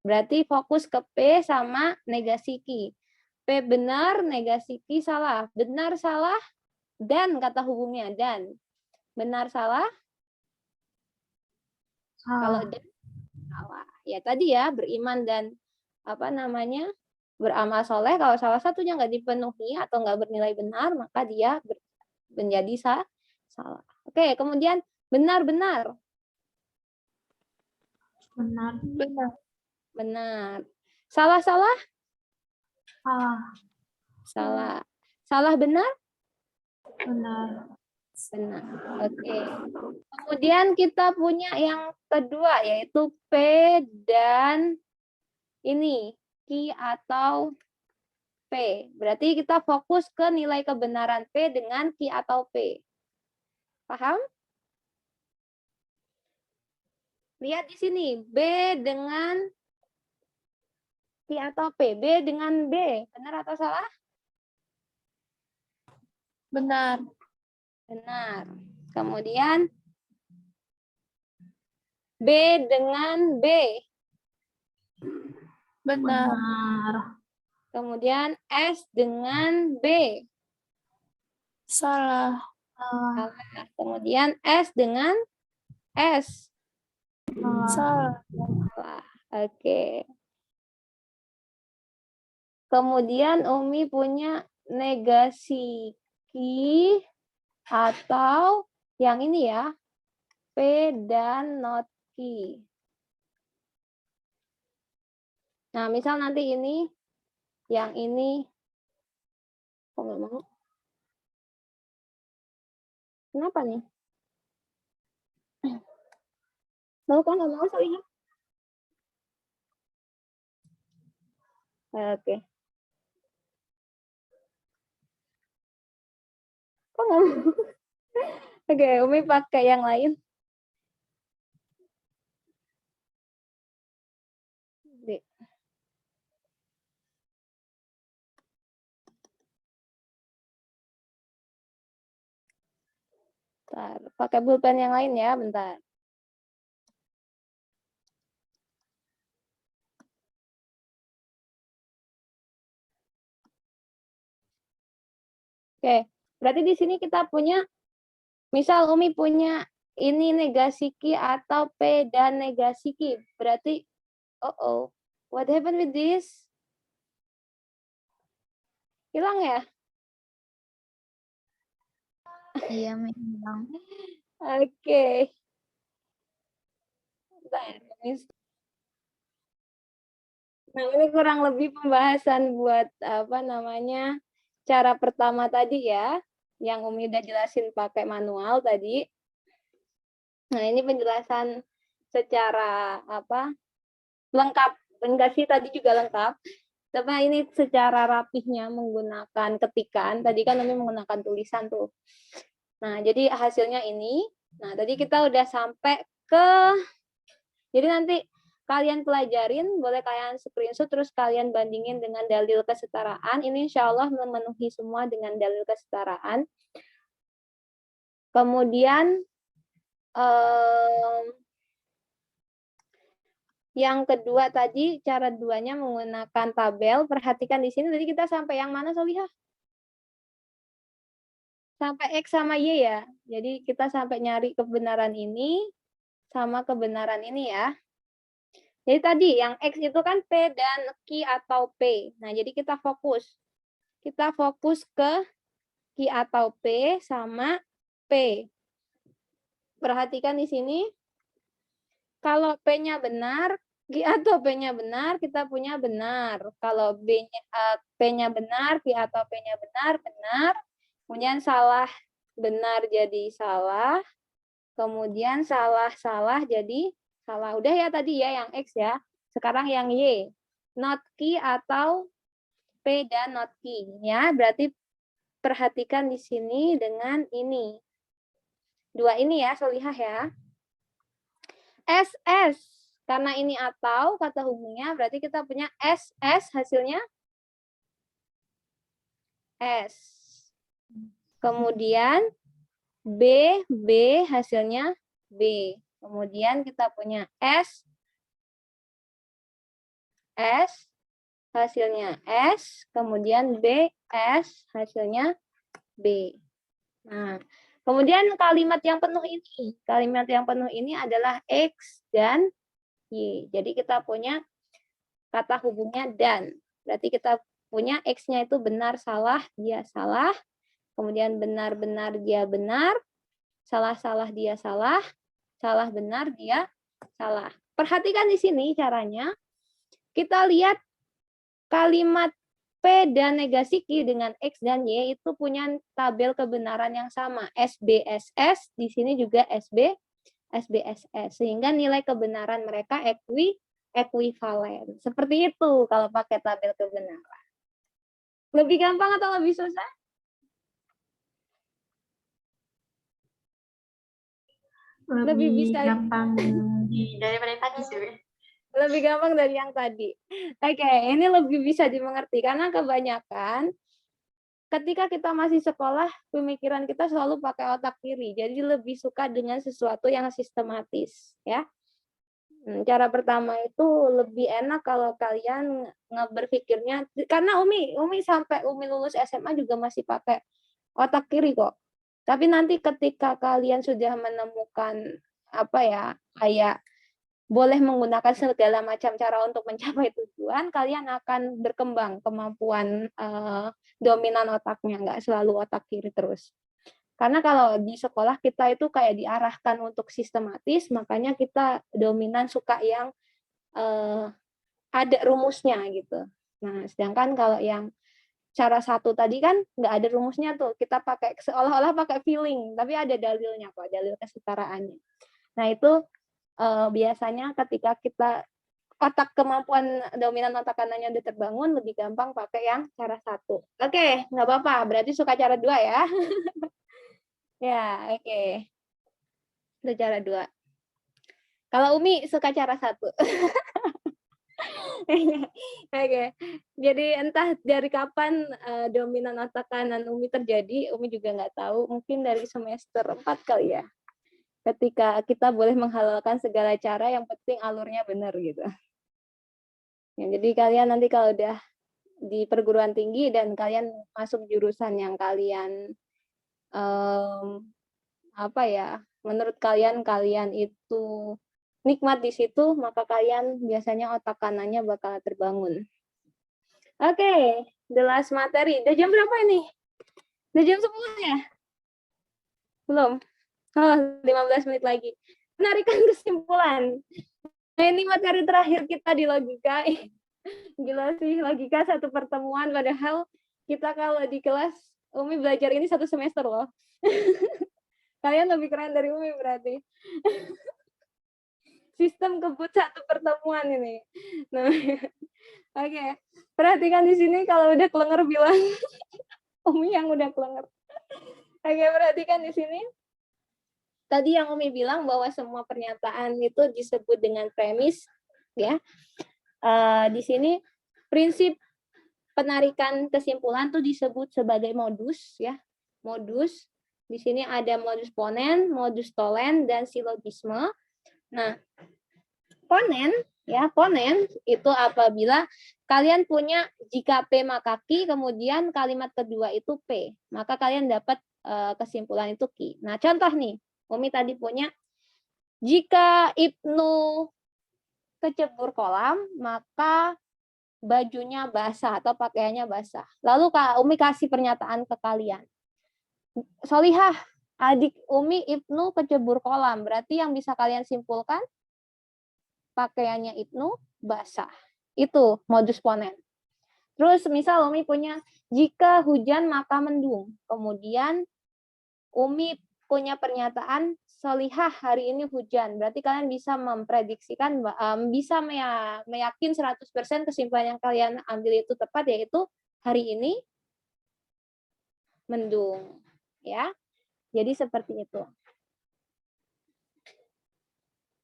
Berarti fokus ke P sama negasi Q. P benar, negasi Q salah. Benar, salah, dan kata hubungnya, dan. Benar, salah. Kalau dan, salah. Ya tadi ya, beriman dan beramal soleh. Kalau salah satunya nggak dipenuhi atau nggak bernilai benar, maka dia menjadi salah. Oke, kemudian benar-benar. Benar. Benar. Benar. Salah-salah? Salah. Salah. Salah benar? Benar. Benar. Oke. Kemudian kita punya yang kedua, yaitu P dan ini, Q atau P. Berarti kita fokus ke nilai kebenaran P dengan Q atau P. Paham? Lihat di sini, B dengan Q atau P. B dengan B. Benar atau salah? Benar. Benar. Kemudian B dengan B. Benar. Benar. Kemudian S dengan B. Salah. Salah. Salah. Kemudian S dengan S. Salah. Salah. Salah. Oke. Kemudian Umi punya negasi ki atau yang ini ya, P dan not ki. Nah, misal nanti ini, yang ini, kok nggak mau? Kenapa nih? Mau kok nggak mau soalnya? Oke. Kok nggak mau? Oke, Umi pakai yang lain. Di. Bentar, pakai pulpen yang lain ya, bentar. Oke, berarti di sini kita punya, misal Umi punya ini negasi ki atau P dan negasi ki. Berarti, what happened with this? Hilang ya? Iya, memang. Oke. Bentar, nah, ini kurang lebih pembahasan buat apa namanya cara pertama tadi ya, yang Umi udah jelasin pakai manual tadi. Nah, ini penjelasan secara apa lengkap, enggak sih tadi juga lengkap. Tapi ini secara rapihnya menggunakan ketikan. Tadi kan Umi menggunakan tulisan tuh. Nah, jadi hasilnya ini. Nah, tadi kita udah sampai ke, jadi nanti kalian pelajarin, boleh kalian screenshot, terus kalian bandingin dengan dalil kesetaraan. Ini insya Allah memenuhi semua dengan dalil kesetaraan. Kemudian, yang kedua tadi, cara duanya menggunakan tabel. Perhatikan di sini, tadi kita sampai yang mana, Solihah? Sampai X sama Y ya. Jadi kita sampai nyari kebenaran ini, sama kebenaran ini ya. Jadi tadi yang X itu kan P dan Q atau P. Nah, jadi kita fokus. Kita fokus ke Q atau P sama P. Perhatikan di sini. Kalau P-nya benar, Q atau P-nya benar, kita punya benar. Kalau P-nya benar, Q atau P-nya benar, benar. Kemudian salah, benar jadi salah. Kemudian salah jadi salah. Udah ya tadi ya yang X ya. Sekarang yang Y. Not key atau P dan not key ya. Berarti perhatikan di sini dengan ini. Dua ini ya, Solihah ya. SS. Karena ini atau kata hubungnya berarti kita punya SS hasilnya S. Kemudian B hasilnya B. Kemudian kita punya S hasilnya S, kemudian B, S hasilnya B. Nah, kemudian kalimat yang penuh ini. Kalimat yang penuh ini adalah X dan Y. Jadi kita punya kata hubungnya dan. Berarti kita punya X-nya itu benar, salah, dia salah. Kemudian benar, benar, dia benar. Salah, salah, dia salah. Salah, benar, dia salah. Perhatikan di sini caranya. Kita lihat kalimat P dan negasi Q dengan X dan Y itu punya tabel kebenaran yang sama. SBSS, di sini juga SBSS. Sehingga nilai kebenaran mereka ekuivalen. Seperti itu kalau pakai tabel kebenaran. Lebih gampang atau lebih susah? Lebih bisa gampang daripada yang tadi sih. Lebih gampang dari yang tadi. Oke, ini lebih bisa dimengerti karena kebanyakan ketika kita masih sekolah, pemikiran kita selalu pakai otak kiri. Jadi lebih suka dengan sesuatu yang sistematis, ya. Cara pertama itu lebih enak kalau kalian berpikirnya, karena Umi sampai Umi lulus SMA juga masih pakai otak kiri kok. Tapi nanti ketika kalian sudah menemukan apa ya, kayak boleh menggunakan segala macam cara untuk mencapai tujuan, kalian akan berkembang kemampuan dominan otaknya, nggak selalu otak kiri terus. Karena kalau di sekolah kita itu kayak diarahkan untuk sistematis, makanya kita dominan suka yang ada rumusnya gitu. Nah, sedangkan kalau yang cara satu tadi kan nggak ada rumusnya tuh, kita pakai seolah-olah pakai feeling, tapi ada dalilnya kok, dalil kesetaraannya. Nah itu biasanya ketika kita kemampuan dominan otak kanannya udah terbangun, lebih gampang pakai yang cara satu. Oke, nggak apa-apa, berarti suka cara dua ya. Ya, oke. Itu cara dua. Kalau Umi suka cara satu. Oke, jadi entah dari kapan dominan otak kanan Umi terjadi, Umi juga nggak tahu, mungkin dari semester 4 kali ya. Ketika kita boleh menghalalkan segala cara, yang penting alurnya benar gitu. Ya, jadi kalian nanti kalau udah di perguruan tinggi dan kalian masuk jurusan yang kalian menurut kalian itu nikmat di situ, maka kalian biasanya otak kanannya bakal terbangun. Oke, the last materi. Udah jam berapa ini? Udah jam 10 ya? Belum? Oh, 15 menit lagi. Penarikan kesimpulan. Nah, ini materi terakhir kita di logika. Gila sih, logika satu pertemuan, padahal kita kalau di kelas, Umi belajar ini 1 semester loh. Kalian lebih keren dari Umi berarti. Sistem kebut 1 pertemuan ini. Nah, oke. Perhatikan di sini kalau udah kelenger bilang. Umi yang udah kelenger. Oke, perhatikan di sini. Tadi yang Umi bilang bahwa semua pernyataan itu disebut dengan premis, ya. Di sini prinsip penarikan kesimpulan tuh disebut sebagai modus, ya. Modus. Di sini ada modus ponen, modus tolen, dan silogisme. Nah, ponen itu apabila kalian punya jika P maka Q, kemudian kalimat kedua itu P, maka kalian dapat kesimpulan itu Q. Nah, contoh nih. Umi tadi punya, jika Ibnu kecebur kolam, maka bajunya basah atau pakaiannya basah. Lalu Kak Umi kasih pernyataan ke kalian. Solihah, adik Umi Ibnu kecebur kolam. Berarti yang bisa kalian simpulkan, pakaiannya Ibnu basah. Itu modus ponen. Terus misal Umi punya, jika hujan maka mendung. Kemudian Umi punya pernyataan, Solihah hari ini hujan. Berarti kalian bisa memprediksikan, bisa meyakin 100% kesimpulan yang kalian ambil itu tepat, yaitu hari ini mendung. Ya, jadi seperti itu.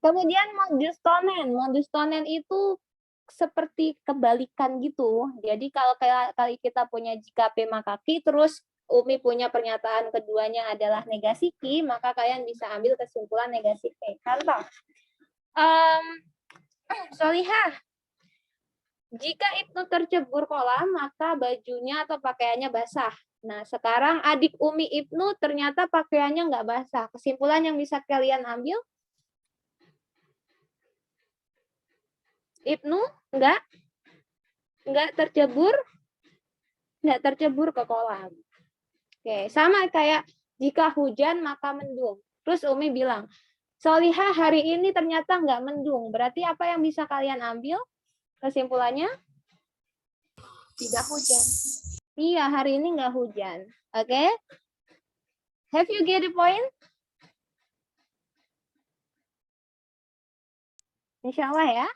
Kemudian modus tonen. Modus tonen itu seperti kebalikan gitu. Jadi kalau kali kita punya jika P maka Q, terus Umi punya pernyataan keduanya adalah negasi Q, maka kalian bisa ambil kesimpulan negasi P. Contoh, Solihah, jika Ibnu tercebur kolam, maka bajunya atau pakaiannya basah. Nah, sekarang adik Umi Ibnu ternyata pakaiannya nggak basah. Kesimpulan yang bisa kalian ambil, Ibnu nggak tercebur ke kolam. Oke, sama kayak jika hujan maka mendung. Terus Umi bilang, Solihah hari ini ternyata nggak mendung. Berarti apa yang bisa kalian ambil? Kesimpulannya? Tidak hujan. Iya, hari ini nggak hujan. Oke? Have you get the point? Insya Allah ya.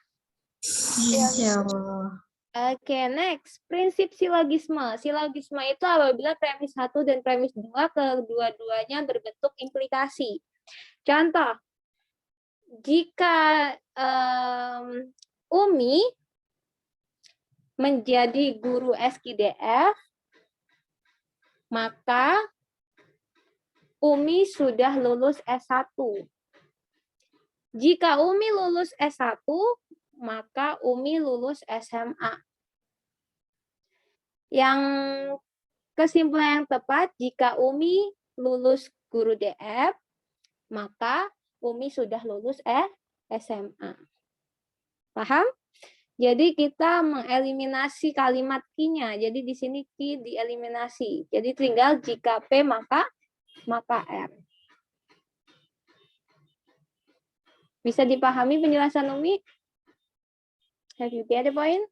Insya Allah. Oke, next. Prinsip silogisme. Silogisme itu apabila premis 1 dan premis 2 kedua-duanya berbentuk implikasi. Contoh, jika Umi menjadi guru SKDF, maka Umi sudah lulus S1. Jika Umi lulus S1, maka Umi lulus SMA. Yang kesimpulan yang tepat, jika Umi lulus guru DF, maka Umi sudah lulus SMA. Paham? Jadi kita mengeliminasi kalimat Q-nya. Jadi di sini Q dieliminasi. Jadi tinggal jika P maka R. Bisa dipahami penjelasan Umi? Have you get the point?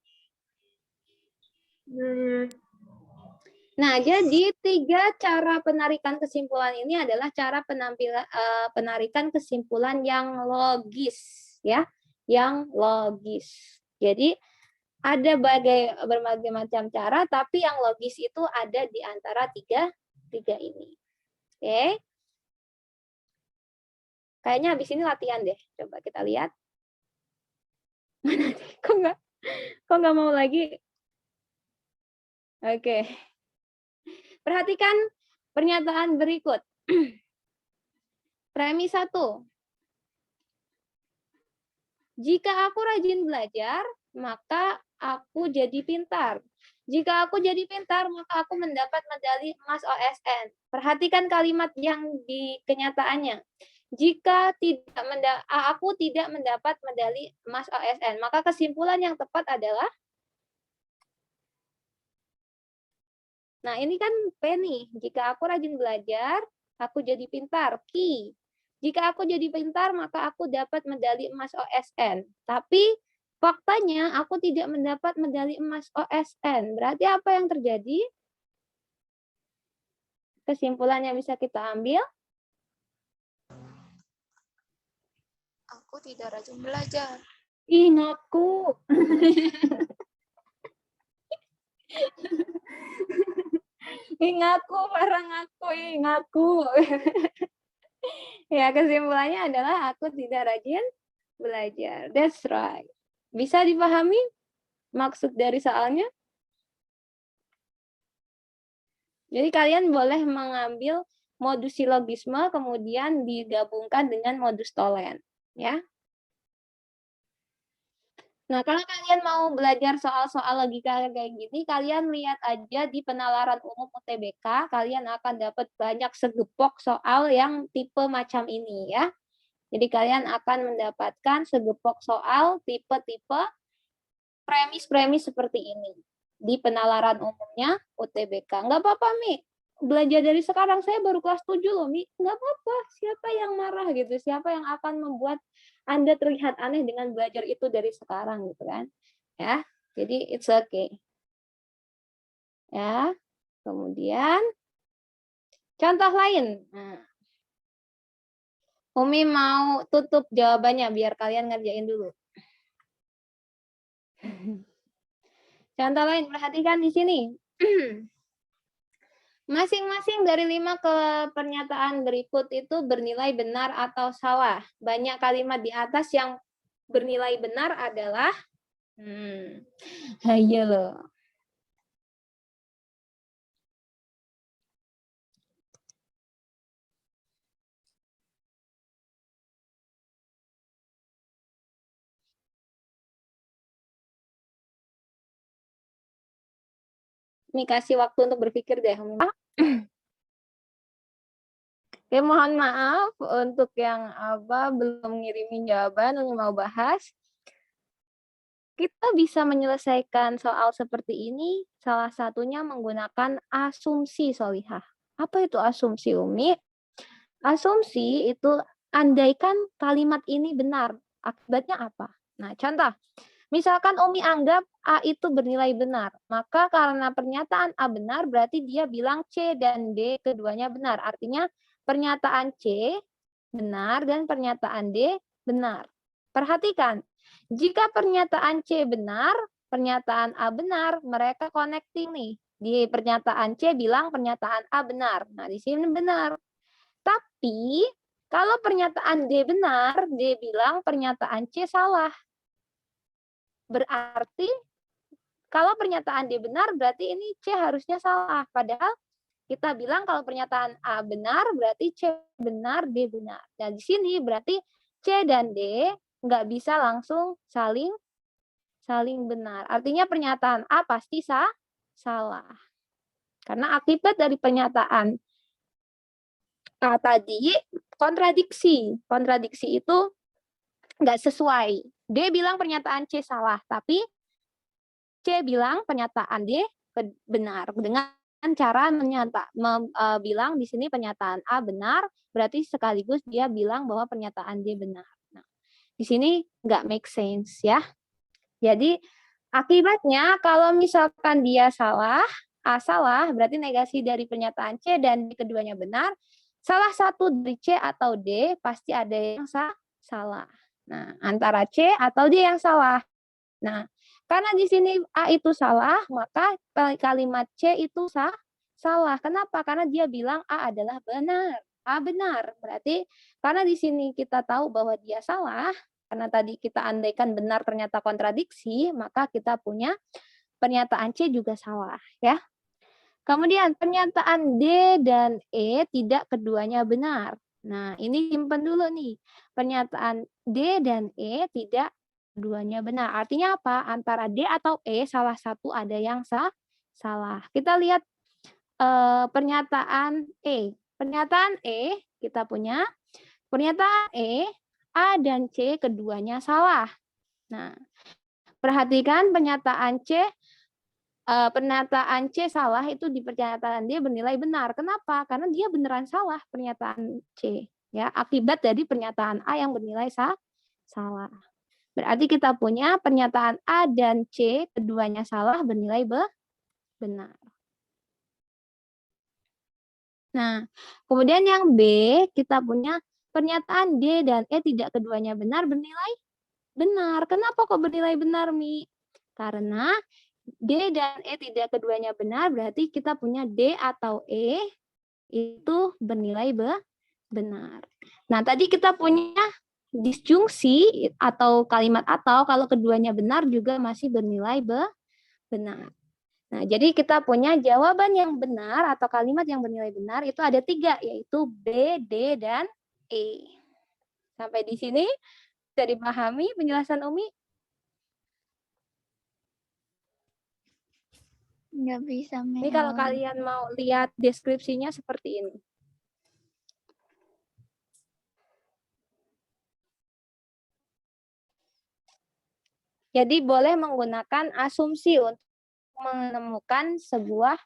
Nah, jadi 3 cara penarikan kesimpulan ini adalah cara penarikan kesimpulan yang logis, ya, yang logis. Jadi ada berbagai macam cara, tapi yang logis itu ada di antara tiga ini. Oke? Kayaknya habis ini latihan deh. Coba kita lihat. Kok nggak mau lagi? Oke. Perhatikan pernyataan berikut. Premis 1. Jika aku rajin belajar, maka aku jadi pintar. Jika aku jadi pintar, maka aku mendapat medali emas OSN. Perhatikan kalimat yang di kenyataannya. Jika aku tidak mendapat medali emas OSN, maka kesimpulan yang tepat adalah, nah ini kan P nih, jika aku rajin belajar, aku jadi pintar. Q, jika aku jadi pintar, maka aku dapat medali emas OSN. Tapi faktanya aku tidak mendapat medali emas OSN. Berarti apa yang terjadi? Kesimpulannya bisa kita ambil. Aku tidak rajin belajar. Ih, ngaku. Ngaku, parah ngaku, ngaku. Ya, kesimpulannya adalah aku tidak rajin belajar. That's right. Bisa dipahami maksud dari soalnya? Jadi kalian boleh mengambil modus silogisme kemudian digabungkan dengan modus tolen, ya. Nah, kalau kalian mau belajar soal-soal logika kayak gini, kalian lihat aja di penalaran umum UTBK, kalian akan dapat banyak segepok soal yang tipe macam ini, ya. Jadi kalian akan mendapatkan segepok soal tipe-tipe premis-premis seperti ini di penalaran umumnya UTBK. Nggak apa-apa, Mi. Belajar dari sekarang, saya baru kelas 7 loh, Mi. Nggak apa-apa, siapa yang marah gitu, siapa yang akan membuat Anda terlihat aneh dengan belajar itu dari sekarang gitu kan. Ya, jadi it's okay. Ya, kemudian contoh lain. Nah, Umi mau tutup jawabannya biar kalian ngerjain dulu. Contoh lain, perhatikan di sini. Masing-masing dari 5 pernyataan berikut itu bernilai benar atau salah. Banyak kalimat di atas yang bernilai benar adalah ayo loh. Ini kasih waktu untuk berpikir deh. Oke, mohon maaf untuk yang belum ngirimin jawaban, mau bahas. Kita bisa menyelesaikan soal seperti ini, salah satunya menggunakan asumsi solihah. Apa itu asumsi, Umi? Asumsi itu andaikan kalimat ini benar, akibatnya apa? Nah, contoh. Misalkan Umi anggap A itu bernilai benar, maka karena pernyataan A benar, berarti dia bilang C dan D keduanya benar. Artinya pernyataan C benar dan pernyataan D benar. Perhatikan, jika pernyataan C benar, pernyataan A benar, mereka connecting nih. Di pernyataan C bilang pernyataan A benar. Nah, di sini benar. Tapi kalau pernyataan D benar, D bilang pernyataan C salah. Berarti kalau pernyataan D benar, berarti ini C harusnya salah. Padahal kita bilang kalau pernyataan A benar, berarti C benar, D benar. Dan di sini berarti C dan D nggak bisa langsung saling benar. Artinya pernyataan A pasti salah. Karena akibat dari pernyataan A tadi kontradiksi. Kontradiksi itu nggak sesuai. D bilang pernyataan C salah, tapi C bilang pernyataan D benar dengan cara bilang di sini pernyataan A benar, berarti sekaligus dia bilang bahwa pernyataan D benar. Nah, di sini nggak make sense ya. Jadi akibatnya kalau misalkan dia salah, A salah, berarti negasi dari pernyataan C dan D keduanya benar. Salah satu dari C atau D pasti ada yang salah. Nah, antara C atau D yang salah. Nah, karena di sini A itu salah, maka kalimat C itu salah. Kenapa? Karena dia bilang A adalah benar. A benar. Berarti karena di sini kita tahu bahwa dia salah, karena tadi kita andaikan benar ternyata kontradiksi, maka kita punya pernyataan C juga salah, ya. Kemudian pernyataan D dan E tidak keduanya benar. Nah, ini simpen dulu nih. Pernyataan D dan E tidak keduanya benar. Artinya apa? Antara D atau E salah satu ada yang salah. Kita lihat pernyataan E. Pernyataan E kita punya pernyataan E, A dan C keduanya salah. Nah, perhatikan pernyataan C salah itu di pernyataan D bernilai benar. Kenapa? Karena dia beneran salah pernyataan C. Ya, akibat dari pernyataan A yang bernilai salah. Berarti kita punya pernyataan A dan C keduanya salah bernilai benar. Nah, kemudian yang B kita punya pernyataan D dan E tidak keduanya benar bernilai benar. Kenapa kok bernilai benar, Mi? Karena D dan E tidak keduanya benar, berarti kita punya D atau E itu bernilai benar. Nah, tadi kita punya disjungsi atau kalimat atau kalau keduanya benar juga masih bernilai benar. Nah, jadi kita punya jawaban yang benar atau kalimat yang bernilai benar itu ada 3, yaitu B, D, dan E. Sampai di sini bisa dipahami penjelasan Umi? Nggak bisa, Ini kalau kalian mau lihat deskripsinya seperti ini. Jadi boleh menggunakan asumsi untuk menemukan sebuah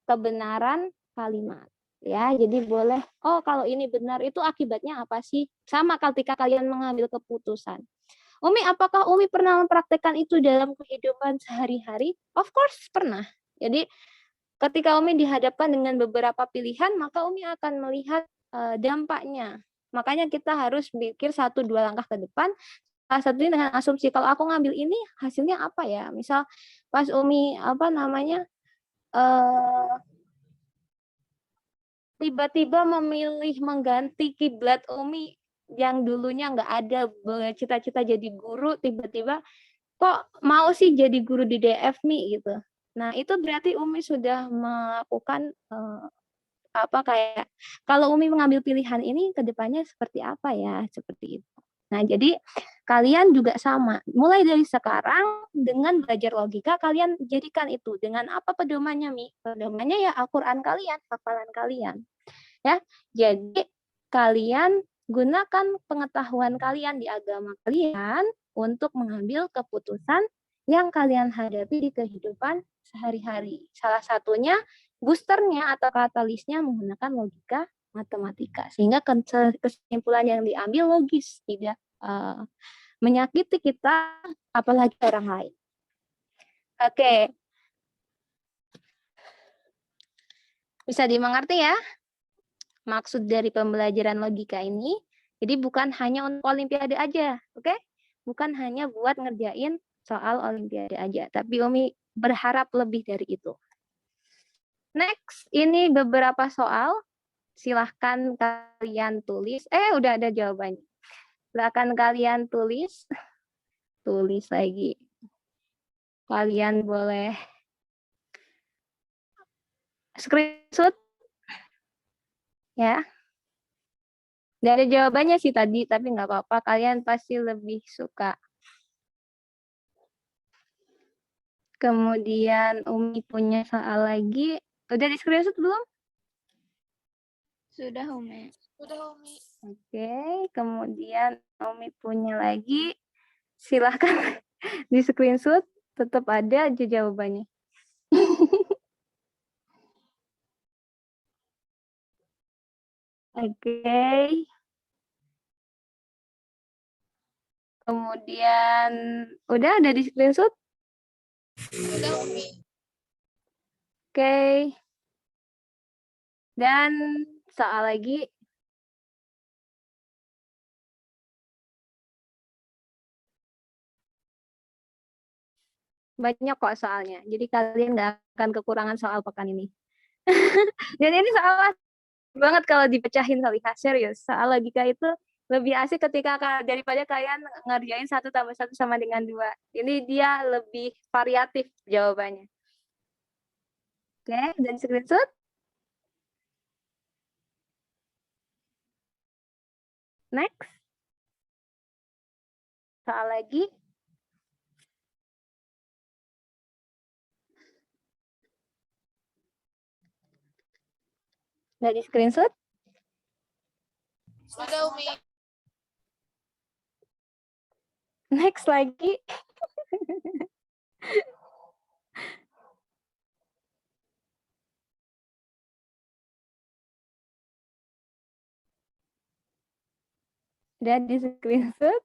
kebenaran kalimat. Ya, jadi boleh, oh kalau ini benar itu akibatnya apa sih? Sama ketika kalian mengambil keputusan. Umi, apakah Umi pernah mempraktekkan itu dalam kehidupan sehari-hari? Of course, pernah. Jadi ketika Umi dihadapkan dengan beberapa pilihan, maka Umi akan melihat dampaknya. Makanya kita harus pikir 1-2 langkah ke depan. Salah satunya dengan asumsi, kalau aku ngambil ini, hasilnya apa ya? Misal pas Umi, tiba-tiba memilih mengganti kiblat Umi yang dulunya nggak ada cita-cita jadi guru, tiba-tiba kok mau sih jadi guru di DF Mi gitu. Nah, itu berarti Umi sudah melakukan kayak kalau Umi mengambil pilihan ini ke depannya seperti apa ya, seperti itu. Nah, jadi kalian juga sama. Mulai dari sekarang dengan belajar logika kalian jadikan itu dengan apa pedomannya, Mi? Pedomannya ya Al-Qur'an kalian, hafalan kalian. Ya. Jadi kalian gunakan pengetahuan kalian di agama kalian untuk mengambil keputusan yang kalian hadapi di kehidupan sehari-hari. Salah satunya boosternya atau katalisnya menggunakan logika matematika. Sehingga kesimpulan yang diambil logis, tidak menyakiti kita, apalagi orang lain. Oke. Bisa dimengerti ya? Maksud dari pembelajaran logika ini, jadi bukan hanya untuk olimpiade aja, oke? Bukan hanya buat ngerjain soal olimpiade aja, tapi Umi berharap lebih dari itu. Next, ini beberapa soal. Silahkan kalian tulis. Udah ada jawabannya. Silahkan kalian tulis. Tulis lagi. Kalian boleh screenshot. Ya. Udah ada jawabannya sih tadi, tapi nggak apa-apa. Kalian pasti lebih suka. Kemudian Umi punya soal lagi. Udah di screenshot belum? Sudah, Umi. Udah, Umi. Oke, kemudian Umi punya lagi. Silahkan di screenshot, tetap ada aja jawabannya. Oke. Kemudian udah ada di screenshot? Udah, Umi. Oke. Dan soal lagi. Banyak kok soalnya. Jadi kalian nggak akan kekurangan soal pekan ini. Dan ini soal banget kalau dipecahin kali, serius. Soal logika itu lebih asik ketika daripada kalian ngerjain 1 tambah 1 sama dengan 2. Ini dia lebih variatif jawabannya. Oke, dan screenshot. Next. Soal lagi. Nggak di screenshot? Sudah, Umi. Next lagi. Udah di screenshot.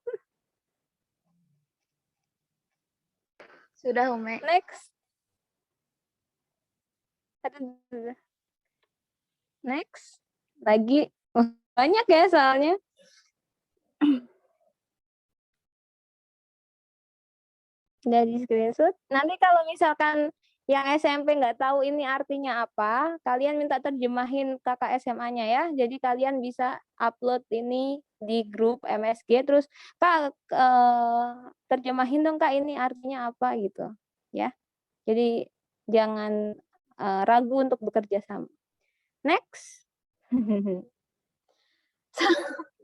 Sudah, Umi. Next. Next. Lagi. Oh, banyak ya soalnya. Udah di screenshot. Nanti kalau misalkan yang SMP nggak tahu ini artinya apa, kalian minta terjemahin kakak SMA-nya ya. Jadi kalian bisa upload ini di grup MSG, terus Kak terjemahin dong Kak ini artinya apa gitu ya. Jadi jangan ragu untuk bekerja sama. Next.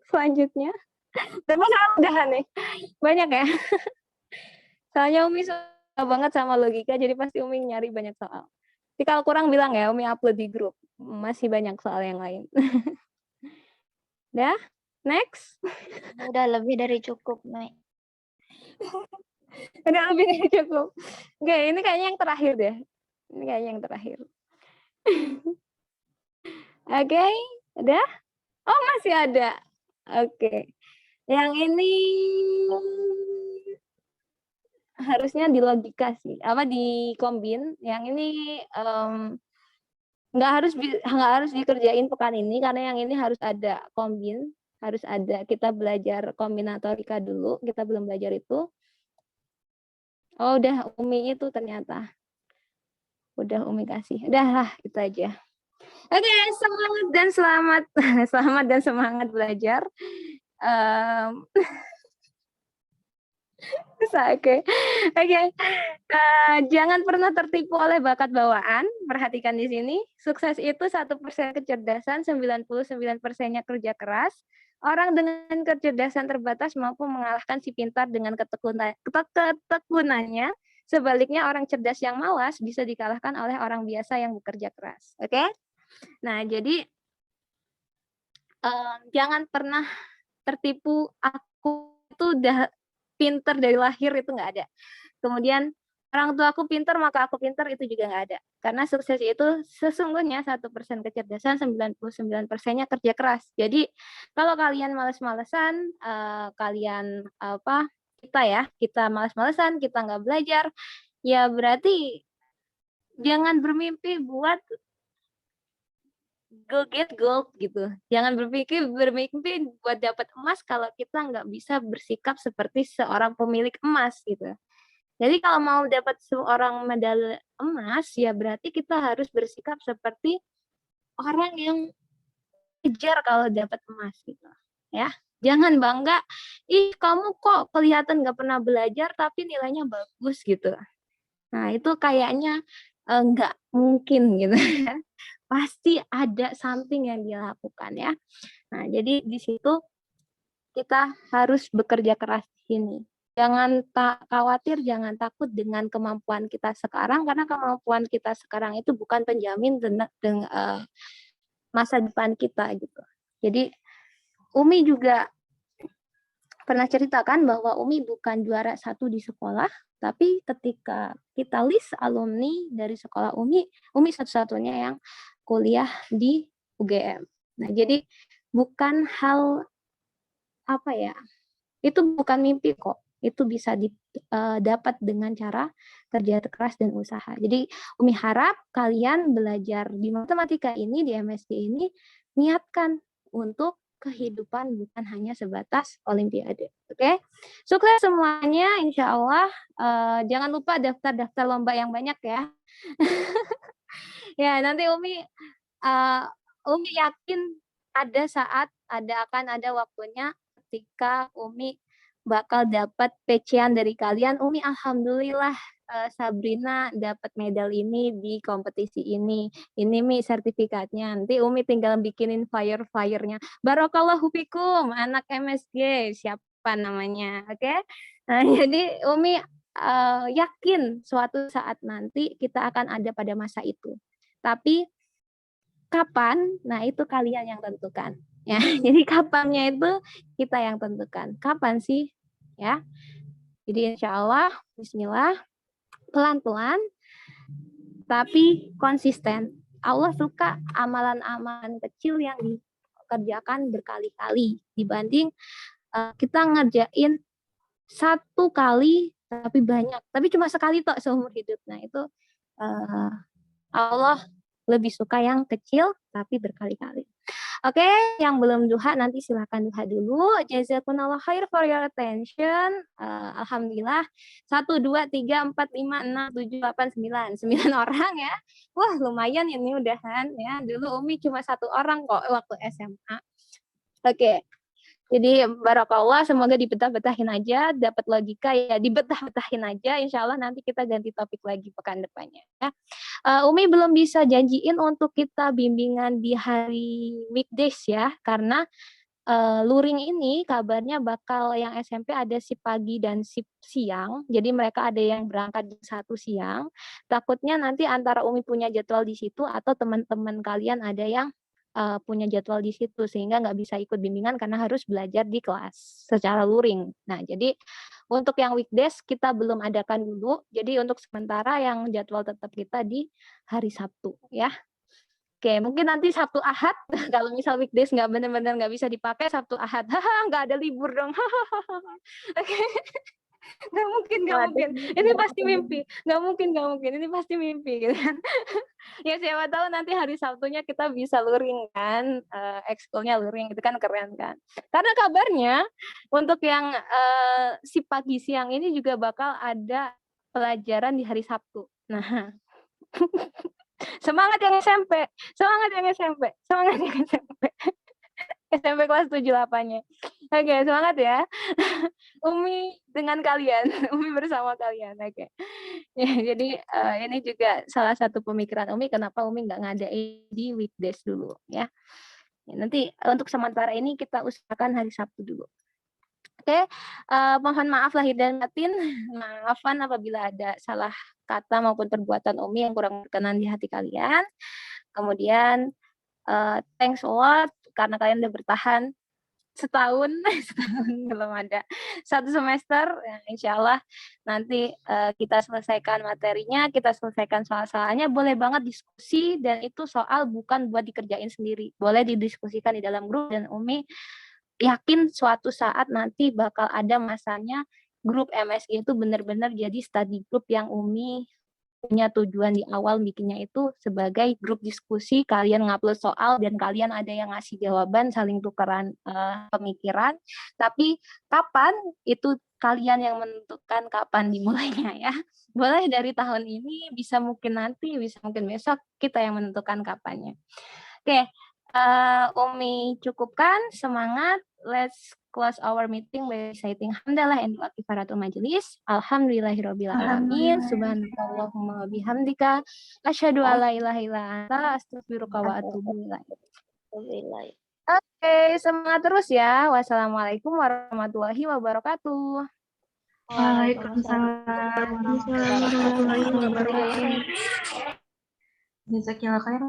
Selanjutnya. Tapi udah nih. Banyak ya. Soalnya Umi suka banget sama logika, jadi pasti Umi nyari banyak soal. Jadi kalau kurang bilang ya, Umi upload di grup. Masih banyak soal yang lain. Udah? Next? Udah lebih dari cukup, Mi. Udah lebih dari cukup. Oke, ini kayaknya yang terakhir deh. Ini kayaknya yang terakhir. Oke, udah? Oh, masih ada. Oke. Yang ini harusnya di logika sih, apa di kombin. Yang ini nggak harus dikerjain pekan ini karena yang ini harus ada kombin, harus ada, kita belajar kombinatorika dulu, kita belum belajar itu. Oh udah Umi itu ternyata udah Umi kasih, udahlah itu aja. Oke, semangat dan selamat selamat dan semangat belajar. Oke. Jangan pernah tertipu oleh bakat bawaan. Perhatikan di sini. Sukses itu 1% kecerdasan, 99%-nya kerja keras. Orang dengan kecerdasan terbatas mampu mengalahkan si pintar dengan ketekunannya. Sebaliknya orang cerdas yang malas bisa dikalahkan oleh orang biasa yang bekerja keras. Oke? Nah, jadi jangan pernah tertipu. Aku itu udah pinter dari lahir, itu nggak ada. Kemudian orang tua aku pinter maka aku pinter, itu juga nggak ada. Karena sukses itu sesungguhnya 1% kecerdasan, 99%-nya kerja keras. Jadi kalau kalian males-malesan, kalian kita males-malesan, kita nggak belajar, ya berarti jangan bermimpi buat go get gold gitu. Jangan bermimpi buat dapat emas kalau kita nggak bisa bersikap seperti seorang pemilik emas gitu. Jadi kalau mau dapat seorang medali emas, ya berarti kita harus bersikap seperti orang yang kejar kalau dapat emas gitu. Ya, jangan bangga, ih kamu kok kelihatan nggak pernah belajar tapi nilainya bagus gitu. Nah itu kayaknya nggak mungkin gitu ya. Pasti ada something yang dia lakukan ya. Nah jadi di situ kita harus bekerja keras di sini. Jangan khawatir, jangan takut dengan kemampuan kita sekarang, karena kemampuan kita sekarang itu bukan penjamin dengan masa depan kita gitu. Jadi Umi juga pernah ceritakan bahwa Umi bukan juara 1 di sekolah, tapi ketika kita list alumni dari sekolah Umi satu-satunya yang kuliah di UGM. Nah, jadi bukan hal apa ya, itu bukan mimpi kok. Itu bisa dapat dengan cara kerja keras dan usaha. Jadi Umi harap kalian belajar di matematika ini, di MSG ini, niatkan untuk kehidupan bukan hanya sebatas olimpiade. Oke? Sukses semuanya, insya Allah. Jangan lupa daftar lomba yang banyak ya. Ya, nanti Umi yakin akan ada waktunya ketika Umi bakal dapat pecian dari kalian. Umi alhamdulillah Sabrina dapat medal ini di kompetisi ini. Ini Mi sertifikatnya. Nanti Umi tinggal bikinin flyer-flyernya. Barakallahu fikum, anak MSG, siapa namanya, oke? Nah, jadi Umi yakin suatu saat nanti kita akan ada pada masa itu. Tapi kapan? Nah, itu kalian yang tentukan. Ya, jadi kapannya itu kita yang tentukan. Kapan sih? Ya. Jadi insya Allah, bismillah, pelan-pelan, tapi konsisten. Allah suka amalan-amalan kecil yang dikerjakan berkali-kali dibanding kita ngerjain 1 kali tapi banyak, tapi cuma sekali tok seumur hidup. Nah, itu Allah lebih suka yang kecil tapi berkali-kali. Oke, yang belum duha nanti silakan duha dulu. Jazakumullah khair for your attention. Alhamdulillah 1, 2, 3, 4, 5, 6, 7, 8, 9 orang ya. Wah, lumayan ini udahan ya. Dulu Umi cuma 1 orang kok waktu SMA. Oke. Jadi barakallah, semoga dibetah-betahin aja, dapat logika ya, dibetah-betahin aja. Insya Allah nanti kita ganti topik lagi pekan depannya ya. Umi belum bisa janjiin untuk kita bimbingan di hari weekdays ya, karena luring ini kabarnya bakal yang SMP ada shift pagi dan shift siang. Jadi mereka ada yang berangkat jam 1 siang. Takutnya nanti antara Umi punya jadwal di situ atau teman-teman kalian ada yang punya jadwal di situ sehingga nggak bisa ikut bimbingan karena harus belajar di kelas secara luring. Nah, jadi untuk yang weekdays kita belum adakan dulu. Jadi untuk sementara yang jadwal tetap kita di hari Sabtu ya. Oke, mungkin nanti Sabtu Ahad kalau misal weekdays nggak benar-benar nggak bisa dipakai Sabtu Ahad, nggak ada libur dong. Oke. Nggak mungkin. Ini pasti mimpi. Nggak mungkin. Ini pasti mimpi gitu kan. Ya siapa tahu nanti hari Sabtunya kita bisa luring kan, ekskulnya luring, itu kan keren kan. Karena kabarnya untuk yang si pagi siang ini juga bakal ada pelajaran di hari Sabtu. Nah, semangat yang SMP. SMP kelas 7-8-nya. Oke, semangat ya. Umi dengan kalian, Umi bersama kalian. Oke. Ya, jadi ini juga salah satu pemikiran Umi kenapa Umi nggak ngadain di weekdays dulu ya. Nanti untuk sementara ini kita usahakan hari Sabtu dulu. Oke, mohon maaf lahir dan batin. Maafkan apabila ada salah kata maupun perbuatan Umi yang kurang berkenan di hati kalian. Kemudian thanks a lot karena kalian udah bertahan setahun belum ada 1 semester. Ya, insya Allah nanti kita selesaikan materinya, kita selesaikan soal-soalnya. Boleh banget diskusi dan itu soal bukan buat dikerjain sendiri, boleh didiskusikan di dalam grup dan Umi yakin suatu saat nanti bakal ada masanya grup MSG itu benar-benar jadi study group yang Umi punya tujuan di awal bikinnya itu sebagai grup diskusi, kalian ngupload soal dan kalian ada yang ngasih jawaban, saling tukeran pemikiran. Tapi kapan itu kalian yang menentukan kapan dimulainya ya. Boleh dari tahun ini, bisa mungkin nanti, bisa mungkin besok, kita yang menentukan kapannya. Oke, Umi cukupkan, semangat. Let's close our meeting by reciting hamdalah and doa kifaratul majelis. Alhamdulillahirabbil alamin. Subhanallahumma bihamdika asyhadu alla ilaha illa anta astaghfiruka wa atubu ilaik. Oke, semangat terus ya. Wassalamualaikum warahmatullahi wabarakatuh. Waalaikumsalam warahmatullahi wabarakatuh. Jazakillah khairan.